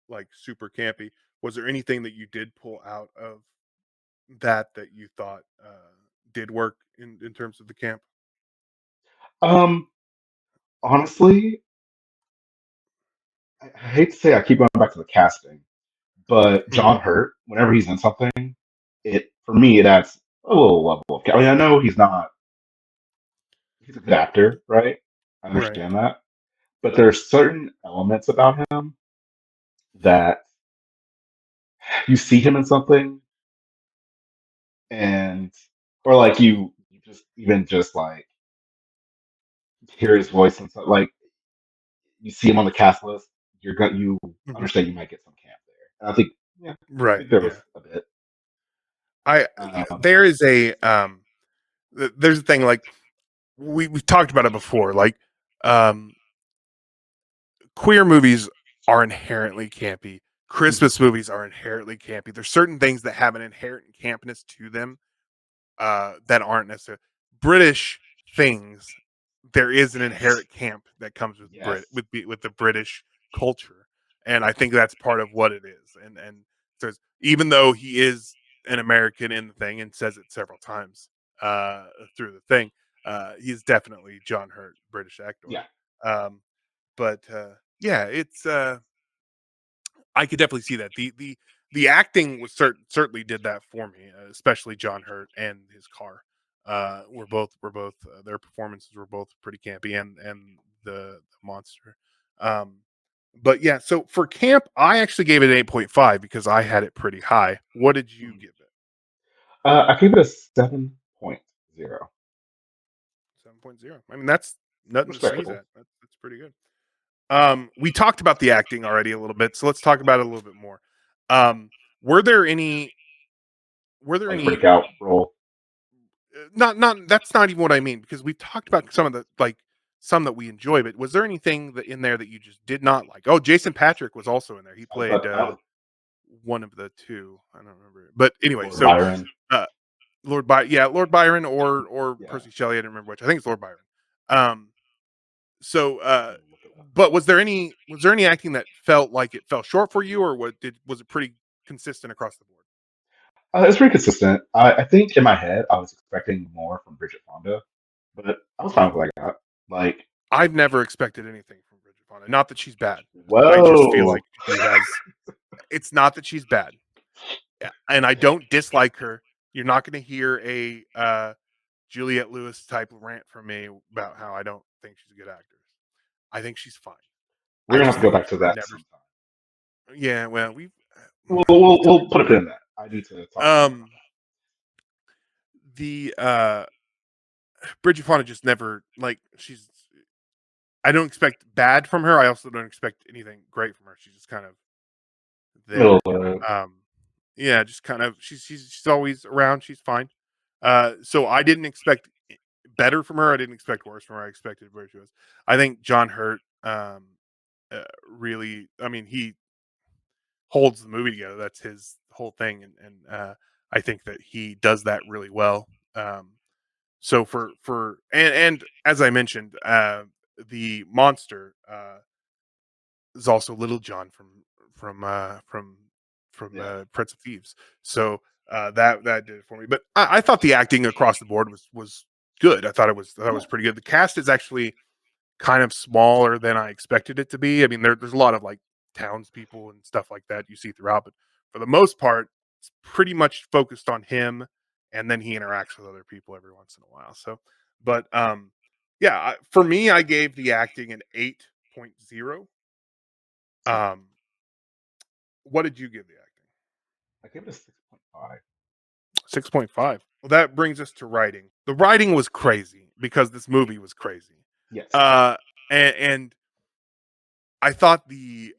like super campy, was there anything that you did pull out of that you thought did work in terms of the camp? um, honestly, I hate to say I keep going back to the casting, but Mhm. John Hurt, whenever he's in something, it for me it adds a little level of. I mean, I know he's a good actor, right? I Right. understand that, but there's certain elements about him that you see him in something, and or like you just even just like hear his voice and stuff, like you see him on the cast list, you Mhm. understand you might get some camp there. And I think I Right. think there Yeah. was a bit. I Um, There is a there's a thing, like we've talked about it before, like um queer movies are inherently campy. mhm, Christmas movies are inherently campy. There's certain things that have an inherent campness to them that aren't necessarily British things. There is an yes, inherent camp that comes with yes, with the British culture, and I think that's part of what it is. And so even though he is an American in the thing and says it several times through the thing, he's definitely John Hurt, British actor. yeah, Um, but yeah, it's I could definitely see that. The acting was certainly did that for me, especially John Hurt and his car. Were both their performances were both pretty campy, and the monster. Um, but yeah, so for camp, I actually gave it an 8.5 because I had it pretty high. What did you mhm. give it? I gave it a 7.0. 7.0. I mean, that's nothing to sneeze Respectable. at. That's pretty good. We talked about the acting already a little bit, so let's talk about it a little bit more. Um, were there any were there Like any breakout role. not that's not even what I mean, because we've talked about some of the, like, some that we enjoy, but was there anything that in there that you just did not like? Oh, Jason Patrick was also in there. He played But I one of the two. I don't remember. But anyway, Lord so Byron. uh Lord Byron or Yeah. Percy Shelley, I didn't remember which. I think it's Lord Byron. Um so But was there any acting that felt like it fell short for you, or was it pretty consistent across the board? It's pretty consistent. I think in my head I was expecting more from Bridget Fonda, but I was fine with what I got. Like, I've never expected anything from Bridget Fonda. Not that she's bad. I just feel whoa, like she has. It's not that she's bad, and I don't dislike her. You're not going to hear a Juliette Lewis type rant from me about how I don't think she's a good actress. I think she's fine. we're I gonna have just to go think back to I've that never. sometime. Yeah, well, We'll put a pin in that. I need to talk to you about um the Bridget Fonda just never like she's. I don't expect bad from her. I also don't expect anything great from her. She's just kind of that. Middle there. of the road. Yeah, just kind of she's always around. She's fine. So I didn't expect better from her. I didn't expect worse from her. I expected where she was. I think John Hurt really. I mean, he holds the movie together. That's his whole thing, and I think that he does that really well. So and as I mentioned, the monster is also Little John from uh, from Yeah. Prince of Thieves. So that did it for me. But I thought the acting across the board was good. I thought it was pretty good. The cast is actually kind of smaller than I expected it to be. I mean, there's a lot of like townspeople and stuff like that you see throughout, but for the most part, it's pretty much focused on him, and then he interacts with other people every once in a while. So, but yeah, for me, I gave the acting an 8.0. Same. Um, what did you give the acting? I gave it a 6.5. 6.5. Well, that brings us to writing. The writing was crazy because this movie was crazy. Yes. Uh, and I thought the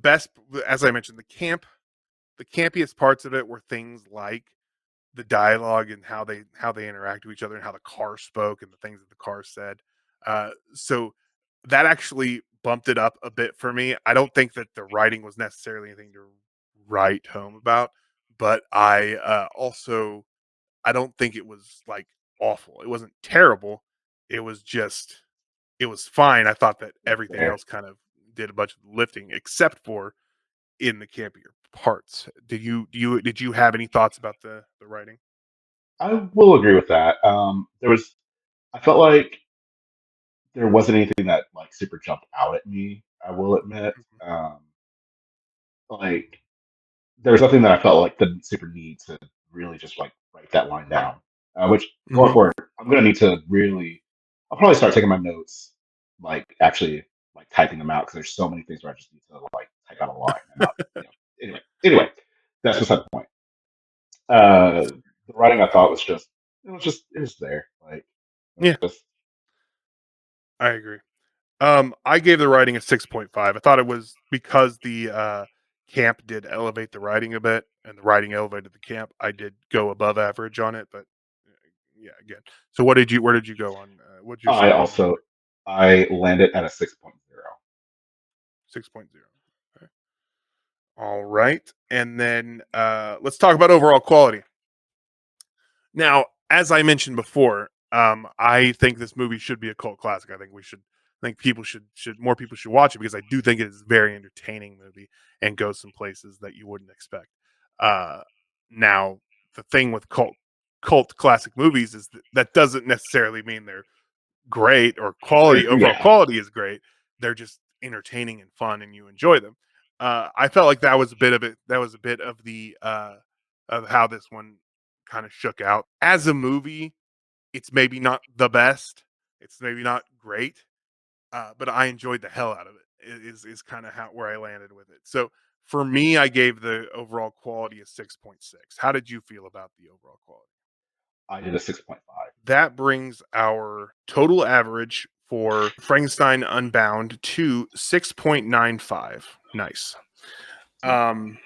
best, as I mentioned, the campiest parts of it were things like the dialogue and how they interact with each other and how the car spoke and the things that the car said. So that actually bumped it up a bit for me. I don't think that the writing was necessarily anything to write home about, but I don't think it was like awful. It wasn't terrible. It was just it was fine. I thought that everything Fair. else kind of did a bunch of lifting except for in the campier parts. Did you have any thoughts about the writing? I will agree with that. I felt like there wasn't anything that like super jumped out at me. I will admit. Mhm. Um, like there was nothing that I felt like the super need to really just like write that line down. Which going Mhm. forward, I'm gonna need to really. I'll probably start taking my notes, like actually like typing them out because there's so many things where I just need to like type out a line and not. Anyway, that's beside the point. The writing I thought was just it was there. Like it was Yeah, just I agree. I gave the writing a 6.5. I thought it was because the camp did elevate the writing a bit, and the writing elevated the camp. I did go above average on it, but yeah, again. So where did you go on? What'd your I score on also I landed at a 6.0. 6.0? Okay. All right, and then let's talk about overall quality. Now, as I mentioned before, I think this movie should be a cult classic. I think people should more people should watch it because I do think it is a very entertaining movie and goes some places that you wouldn't expect. Uh, now, the thing with cult classic movies is that doesn't necessarily mean they're great or overall Yeah, quality is great. They're just entertaining and fun, and you enjoy them. I felt like that was a bit of it. That was a bit of how this one kind of shook out. As a movie, it's maybe not the best. It's maybe not great, but I enjoyed the hell out of it. Is kind of how where I landed with it. So for me, I gave the overall quality a 6.6. How did you feel about the overall quality? I did a 6.5. That brings our total average for Frankenstein Unbound to 6.95. Nice. Um,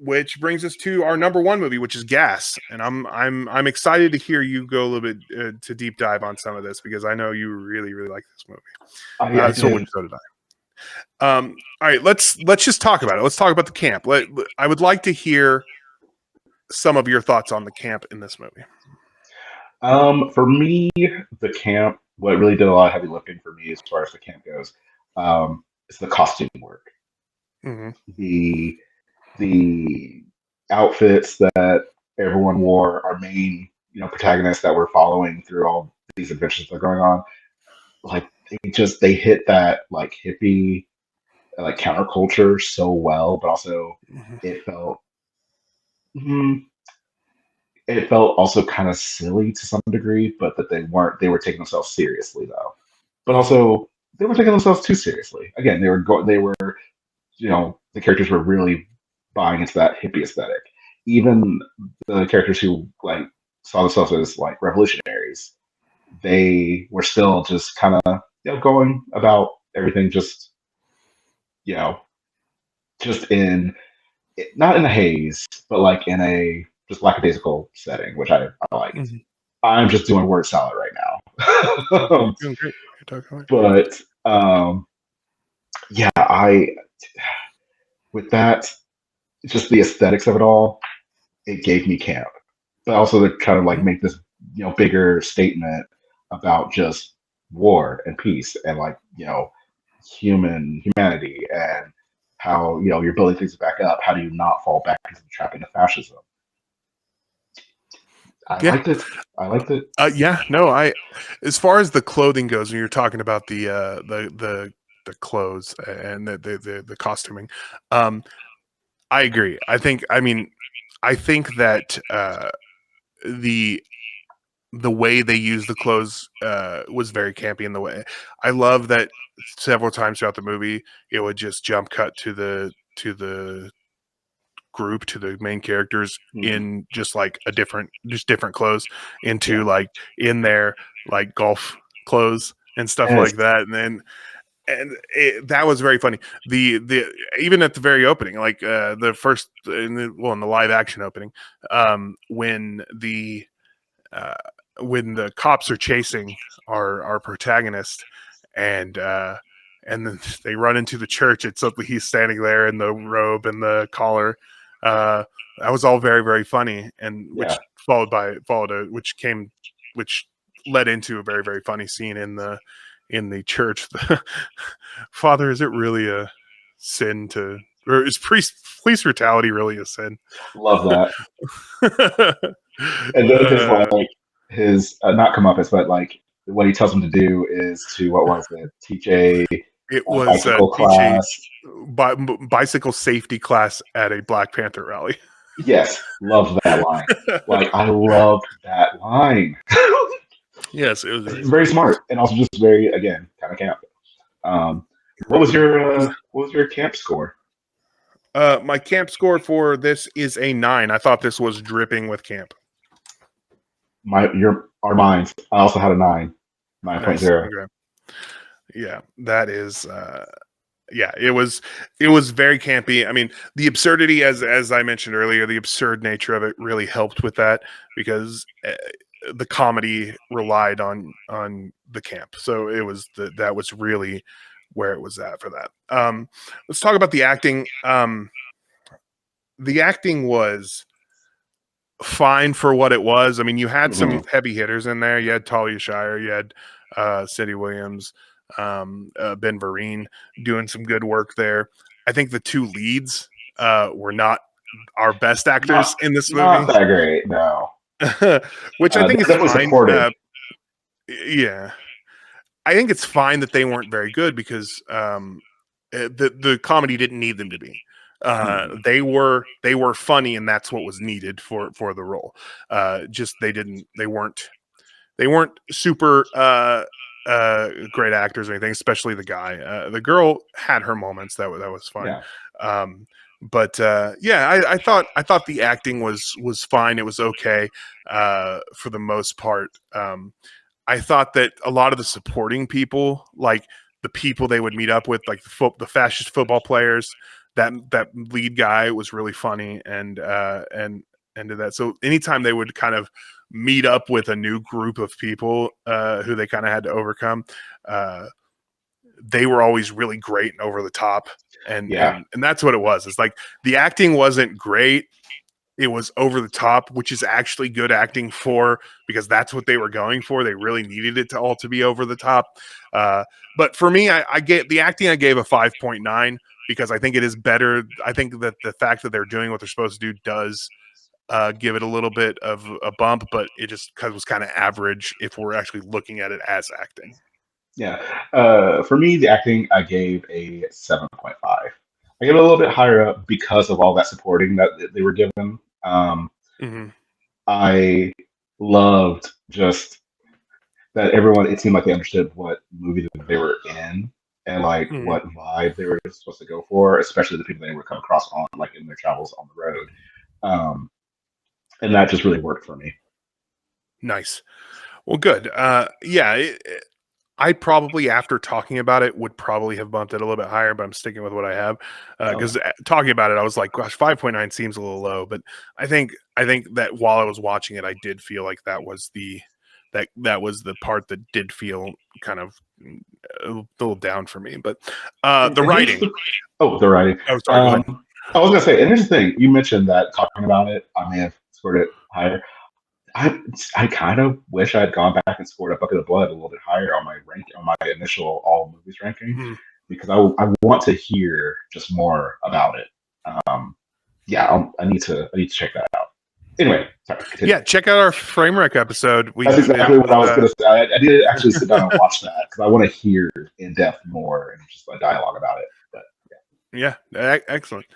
which brings us to our number one movie, which is Gas, and I'm excited to hear you go a little bit to deep dive on some of this because I know you really like this movie. I So did. so did I. All right, let's just talk about it. Let's talk about the camp. I would like to hear some of your thoughts on the camp in this movie. For me, the camp what really did a lot of heavy lifting for me as far as the camp goes is the costume work. Mm-hmm. The outfits that everyone wore, our main protagonists that we're following through all these adventures that are going on, like they hit that like hippie like counterculture so well, but also Mm-hmm. it felt mm, it felt also kind of silly to some degree, but that they were taking themselves seriously though. But Mm-hmm. also they were taking themselves too seriously. Again, they were the characters were really buying into that hippie aesthetic. Even the characters who like saw themselves as like revolutionaries, they were still just kind of going about everything you know just in not in a haze, but like in a just lackadaisical setting, which I liked. Mm-hmm. I'm just doing word salad right You're now. doing great. You're talking about. But yeah, I with that, just the aesthetics of it all, it gave me camp. But also to kind of like Mm-hmm. make this bigger statement about just war and peace and like humanity and how you're building things back up. How do you not fall back into the trap into fascism? I Yeah. liked it. I liked it. Yeah. No. As far as the clothing goes, when you're talking about the clothes and the costuming, um, I agree. I think that the the way they use the clothes was very campy in the way. I love that several times throughout the movie it would just jump cut to the group, to the main characters Mhm. in just like different clothes into Yeah. like in their like golf clothes and stuff Yes. like that. That was very funny. The even at the very opening, like the first in the live action opening, when uh, when the cops are chasing our protagonist, and then they run into the church, and suddenly he's standing there in the robe and the collar. Uh, that was all very very funny, and Yeah. which led into a very very funny scene in the church. Father, is it really a sin to, or is police brutality really a sin? Love that. uh, And then his not comeuppance, but like what he tells him to do is to what was it? Teach it was bicycle teach a class. bicycle safety class at a Black Panther rally. Yes, love that line. Like I loved that line. Yes, it was very He's very funny. smart and also just very again kind of camp. Um, what was your camp score? My camp score for this is a 9. I thought this was dripping with camp. Our minds. I also had a 9, Nice. 9.0. Okay. Yeah, that is. Yeah, it was very campy. I mean, the absurdity, as I mentioned earlier, the absurd nature of it really helped with that because the comedy relied on the camp. So that was really where it was at for that. Let's talk about the acting. The acting was fine for what it was. I mean, you had some Mhm. heavy hitters in there. You had Talia Shire, you had Cindy Williams, Ben Vereen doing some good work there. I think the two leads were not our best actors in this Not movie, that great. No, which I they're think is definitely fine. supportive. Yeah, I think it's fine that they weren't very good because the comedy didn't need them to be. Mhm. They were funny, and that's what was needed for the role. Just they weren't super great actors or anything, especially the guy. The girl had her moments that was fine. Yeah, Um, but yeah, I thought the acting was fine. It was okay for the most part. I thought that a lot of the supporting people, like the people they would meet up with, like the fascist football players, that lead guy was really funny and did that. So anytime they would kind of meet up with a new group of people who they kind of had to overcome, uh, they were always really great and over the top, yeah, and that's what it was. It's like the acting wasn't great, it was over the top, which is actually good acting because that's what they were going for. They really needed it to all to be over the top. But for me, I get the acting. I gave a 5.9 because I think it is better. I think that the fact that they're doing what they're supposed to do does give it a little bit of a bump, but it just was kind of average if we're actually looking at it as acting. Yeah. For me, the acting, I gave a 7.5. I gave it a little bit higher up because of all that supporting that they were given. I loved just that everyone, it seemed like they understood what movie that they were in and like what vibe they were supposed to go for, especially the people they would come across on like in their travels on the road. And that just really worked for me. Nice. Well, good. Yeah, I probably, after talking about it, would probably have bumped it a little bit higher, but I'm sticking with what I have because talking about it, I was like, "Gosh, 5.9 seems a little low." But I think that while I was watching it, I did feel like that was the part that did feel kind of a little down for me. But the writing. The writing. Oh, sorry. Go ahead. I was gonna say, and here's the thing: you mentioned that talking about it, I may have scored it higher. I kind of wish I had gone back and scored a Bucket of Blood a little bit higher on my initial all movies ranking because I want to hear just more about it. I need to check that out. Anyway, sorry, continue. Yeah, check out our frame rec episode. That's exactly what I was going to say. I need to actually sit down and watch that because I want to hear in depth more and just a dialogue about it. But yeah, excellent.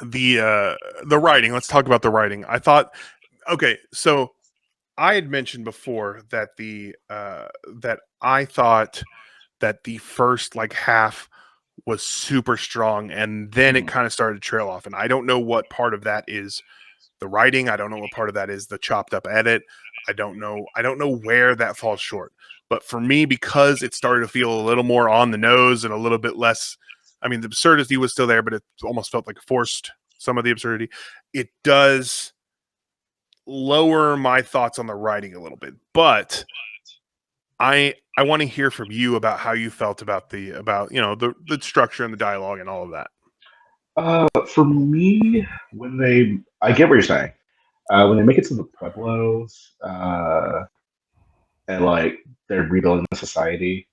The writing. Let's talk about the writing. I thought, okay, so I had mentioned before that that I thought that the first like half was super strong, and then it kind of started to trail off. And I don't know what part of that is the writing. I don't know what part of that is the chopped up edit. I don't know where that falls short. But for me, because it started to feel a little more on the nose and a little bit less. I mean, the absurdity was still there, but it almost felt like forced, some of the absurdity. It does lower my thoughts on the writing a little bit. But I want to hear from you about how you felt about the structure and the dialogue and all of that. For me, I get what you're saying. When they make it to the Pueblos, and like they're rebuilding the society,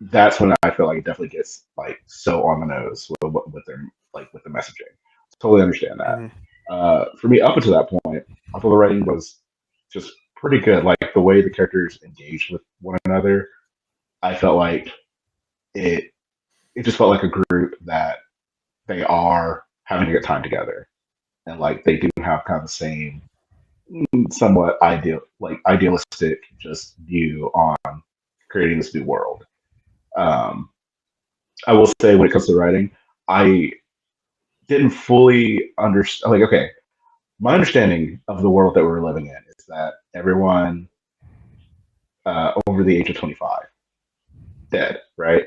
that's when I feel like it definitely gets like so on the nose with their with the messaging. Totally understand that. For me, up until that point, I thought the writing was just pretty good. Like the way the characters engaged with one another, I felt like it just felt like a group that they are having a good time together, and like they do have kind of the same, somewhat idealistic just view on creating this new world. I will say when it comes to writing, I didn't fully understand. Like, okay, my understanding of the world that we're living in is that everyone over the age of 25 dead, right?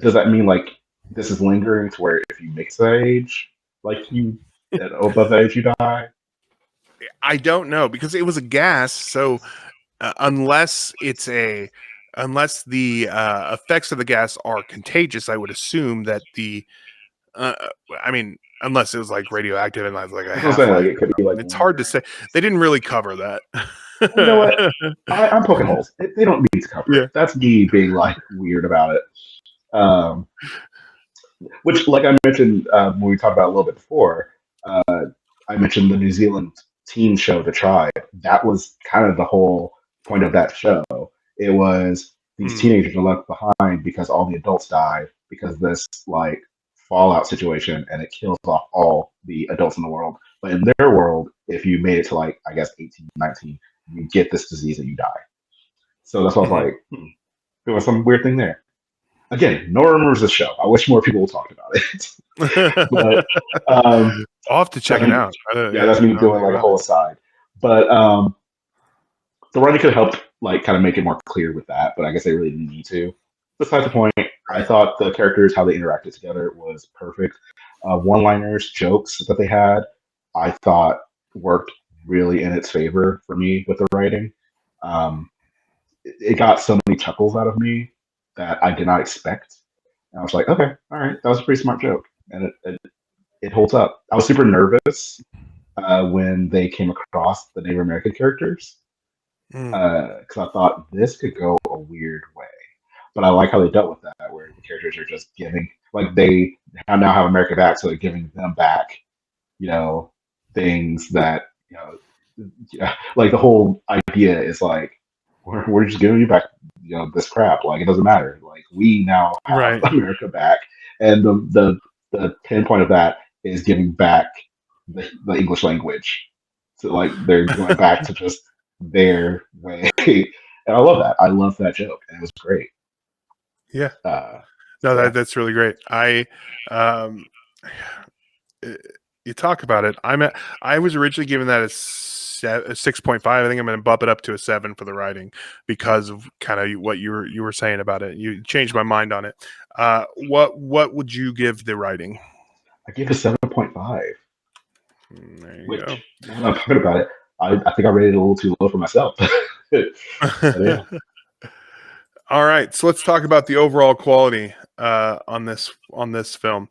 Does that mean like this is lingering to where if you mix that age, like you above that age, you die? I don't know because it was a gas, so unless the effects of the gas are contagious, I would assume that I mean, unless it was like radioactive and like a half-life. Like, it could be like it's hard to say. They didn't really cover that. You know what? I'm poking holes. They don't need to cover it. That's me being like weird about it. Which, like I mentioned when we talked about it a little bit before, I mentioned the New Zealand teen show, The Tribe. That was kind of the whole point of that show. It was these teenagers are left behind because all the adults died because of this like fallout situation, and it kills off all the adults in the world. But in their world, if you made it to like, I guess 18, 19, you get this disease and you die. So that's why I was like, there was some weird thing there. Again, no one remembers the show. I wish more people talked about it. But I'll have to check it out. That's me doing like a whole aside. But the writing could help like kind of make it more clear with that, but I guess they really didn't need to. Besides the point, I thought the characters, how they interacted together was perfect. One-liners, jokes that they had, I thought worked really in its favor for me with the writing. It got so many chuckles out of me that I did not expect. And I was like, okay, all right, that was a pretty smart joke. and it holds up. I was super nervous when they came across the Native American characters because I thought this could go a weird way. But I like how they dealt with that, where the characters are just giving, like they now have America back, so they're giving them back, things that, like the whole idea is like, we're just giving you back, this crap. Like it doesn't matter. Like we now have Right. America back, and the pinpoint of that is giving back the English language. So like they're going back to just their way, and I love that. I love that joke, and it was great. Yeah. Uh, No, yeah. that's really great. Um, you talk about it. I was originally given that a 6.5. I think I'm going to bump it up to a 7 for the writing because of kind of what you were saying about it. You changed my mind on it. What would you give the writing? I give it a 7.5. There you Which, go. now that I'm talking about it, I think I rated it a little too low for myself. But yeah. All right, so let's talk about the overall quality on this film.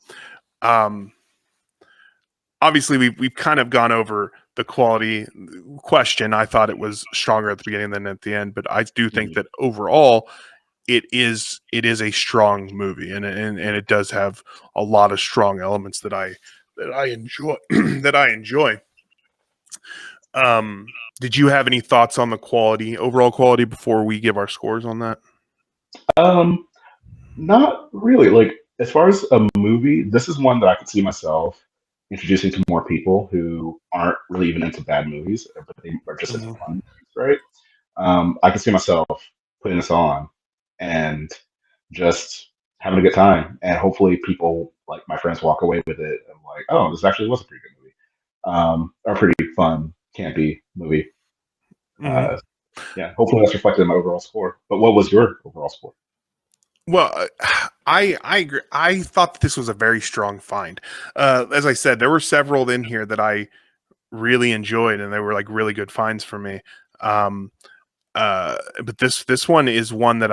Obviously, we've kind of gone over the quality question. I thought it was stronger at the beginning than at the end, but I do think that overall it is a strong movie, and it does have a lot of strong elements that I enjoy that I enjoy. Did you have any thoughts on the overall quality, before we give our scores on that? Not really. Like as far as a movie, this is one that I could see myself introducing to more people who aren't really even into bad movies, but they are just into fun movies, right? I can see myself putting this on and just having a good time, and hopefully people like my friends walk away with it and like, oh, this actually was a pretty good movie, or a pretty fun, campy movie. Mm-hmm. Yeah, hopefully that's reflected in my overall score. But what was your overall score? Well, I agree. I thought that this was a very strong find. As I said, there were several in here that I really enjoyed, and they were like really good finds for me. Um, but this one is one that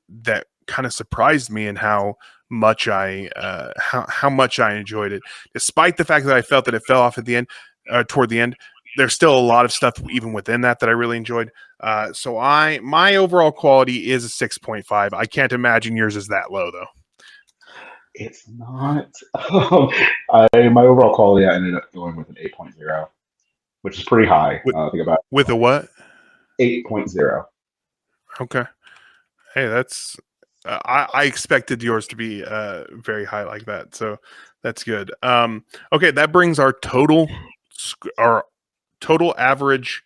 that kind of surprised me in how much how much I enjoyed it, despite the fact that I felt that it fell off at the end, toward the end. There's still a lot of stuff even within that I really enjoyed. So my overall quality is a 6.5. I can't imagine yours is that low though. It's not. My overall quality, I ended up going with an 8.0, which is pretty high. With, I think about with a what? 8.0. Okay. Hey, that's I expected yours to be very high like that, so that's good. Okay, that brings our total average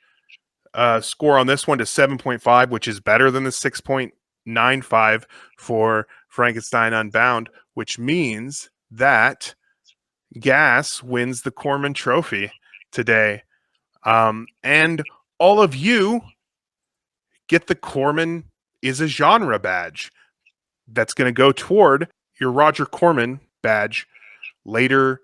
score on this one to 7.5, which is better than the 6.95 for Frankenstein Unbound, which means that Gas wins the Corman Trophy today, and all of you get the Corman is a genre badge that's going to go toward your Roger Corman badge later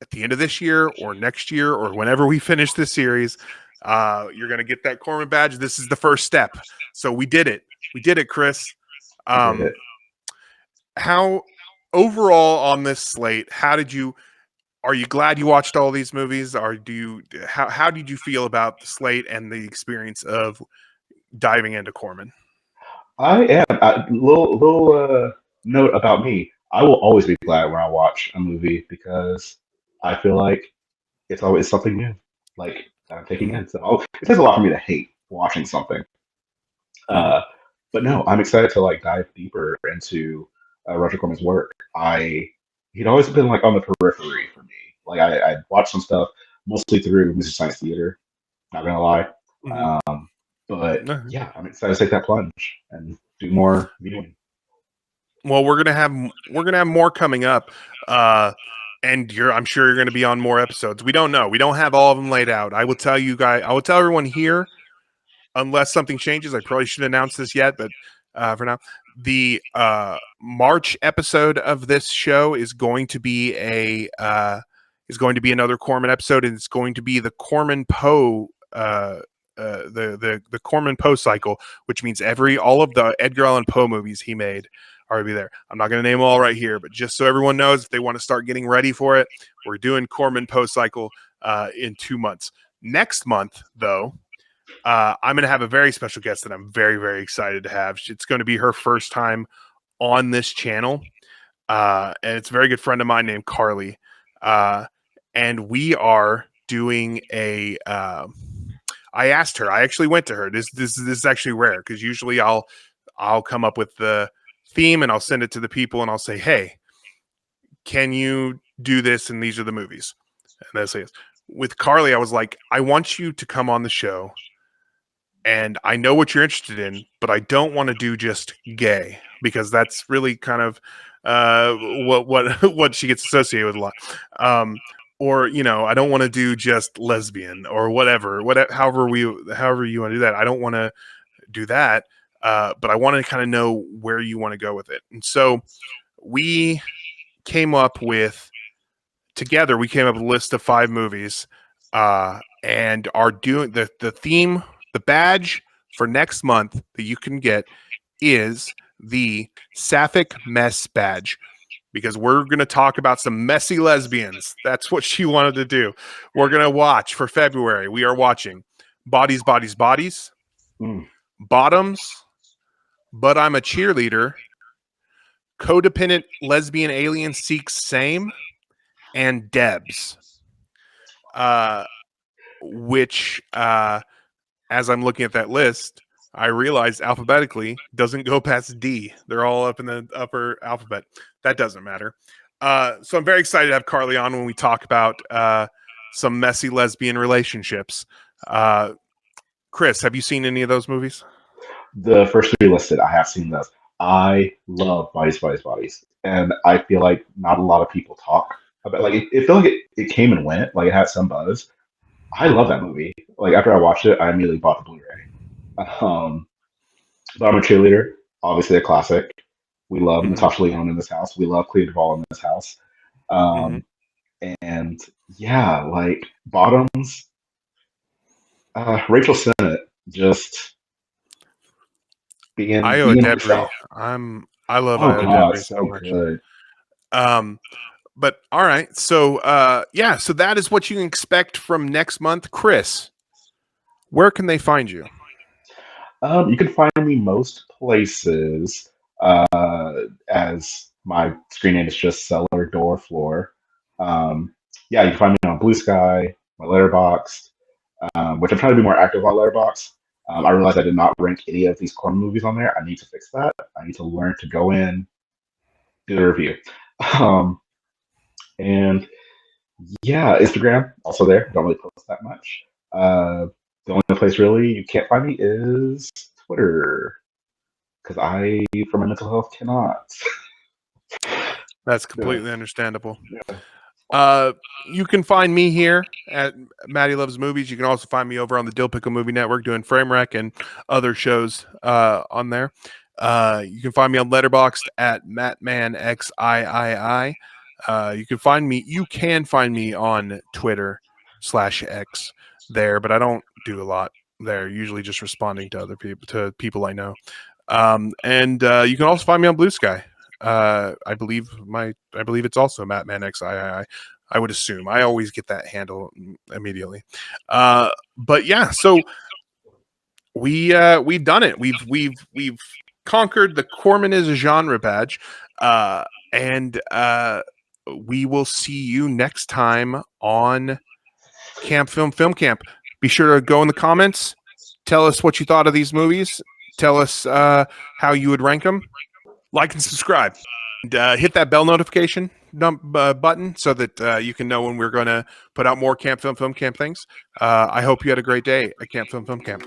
at the end of this year or next year or whenever we finish this series. You're going to get that Corman badge. This is the first step. So we did it. We did it, Chris. Did it. How overall on this slate, are you glad you watched all these movies? Or how did you feel about the slate and the experience of diving into Corman? I am. Little note about me. I will always be glad when I watch a movie because I feel like it's always something new, like I'm taking in. So it takes a lot for me to hate watching something. But no, I'm excited to like dive deeper into Roger Corman's work. He'd always been like on the periphery for me. Like I watched some stuff mostly through Mr. Science Theater. Not gonna lie. But yeah, I'm excited to take that plunge and do more viewing. Well, we're gonna have more coming up, and I'm sure you're gonna be on more episodes. We don't know. We don't have all of them laid out. I will tell you guys. I will tell everyone here, unless something changes. I probably shouldn't announce this yet, but for now, the March episode of this show is going to be another Corman episode, and it's going to be the Corman Poe. The Corman Poe cycle, which means all of the Edgar Allan Poe movies he made already be there. I'm not going to name them all right here, but just so everyone knows, if they want to start getting ready for it, we're doing Corman Post Cycle in 2 months. Next month, though, I'm going to have a very special guest that I'm very, very excited to have. It's going to be her first time on this channel, and it's a very good friend of mine named Carly, and we are doing a. I asked her. I actually went to her. This is actually rare because usually I'll come up with the theme and I'll send it to the people and I'll say, "Hey, can you do this? And these are the movies." And they'll say yes. With Carly, I was like, "I want you to come on the show, and I know what you're interested in, but I don't want to do just gay because that's really kind of what she gets associated with a lot." Or, you know, I don't want to do just lesbian or whatever, however you want to do that. I don't want to do that. But I want to kind of know where you want to go with it. And so we came up with a list of 5 movies, and are doing the theme, the badge for next month that you can get is the Sapphic Mess badge. Because we're going to talk about some messy lesbians. That's what she wanted to do. We're going to watch for February. We are watching Bodies, Bodies, Bodies, Bottoms, But I'm a Cheerleader, Codependent Lesbian Alien Seeks Same, and Debs. Which, as I'm looking at that list, I realized alphabetically doesn't go past D. They're all up in the upper alphabet. That doesn't matter. So I'm very excited to have Carly on when we talk about some messy lesbian relationships. Chris, have you seen any of those movies? The first 3 listed, I have seen those. I love Bodies, Bodies, Bodies. And I feel like not a lot of people talk about like it felt like it came and went, like it had some buzz. I love that movie. Like after I watched it, I immediately bought the Blu-ray. But I'm a Cheerleader, obviously a classic. We love Natasha Lyonne in this house. We love Clea Duvall in this house. And yeah, like Bottoms, Rachel Sennett just being herself. I love Oh Io God, Debris so much. good. But all right, so so that is what you can expect from next month. Chris, where can they find you? You can find me most places, as my screen name is just Cellar Door Floor. Yeah, you can find me on Blue Sky, my Letterboxd, which I'm trying to be more active on Letterboxd. I realized I did not rank any of these Corman movies on there. I need to fix that. I need to learn to go in, do the review. And yeah, Instagram also there. Don't really post that much. The only place really you can't find me is Twitter, because I, for my mental health, cannot. That's completely understandable. Yeah. You can find me here at Matty Loves Movies. You can also find me over on the Dill Pickle Movie Network doing Frame Rec and other shows on there. You can find me on Letterboxd at MattmanXIII. You can find me on Twitter/X there, but I don't do a lot there. Usually just responding to other people I know. And you can also find me on Blue Sky. I believe it's also MattmanXIII. I would assume. I always get that handle immediately. But yeah, so we've done it. We've conquered the Corman is a genre badge. And we will see you next time on Camp Film Camp. Be sure to go in the comments. Tell us what you thought of these movies. Tell us how you would rank them. Like and subscribe. And hit that bell notification button so that you can know when we're going to put out more Camp Film Camp things. I hope you had a great day at Camp Film Camp.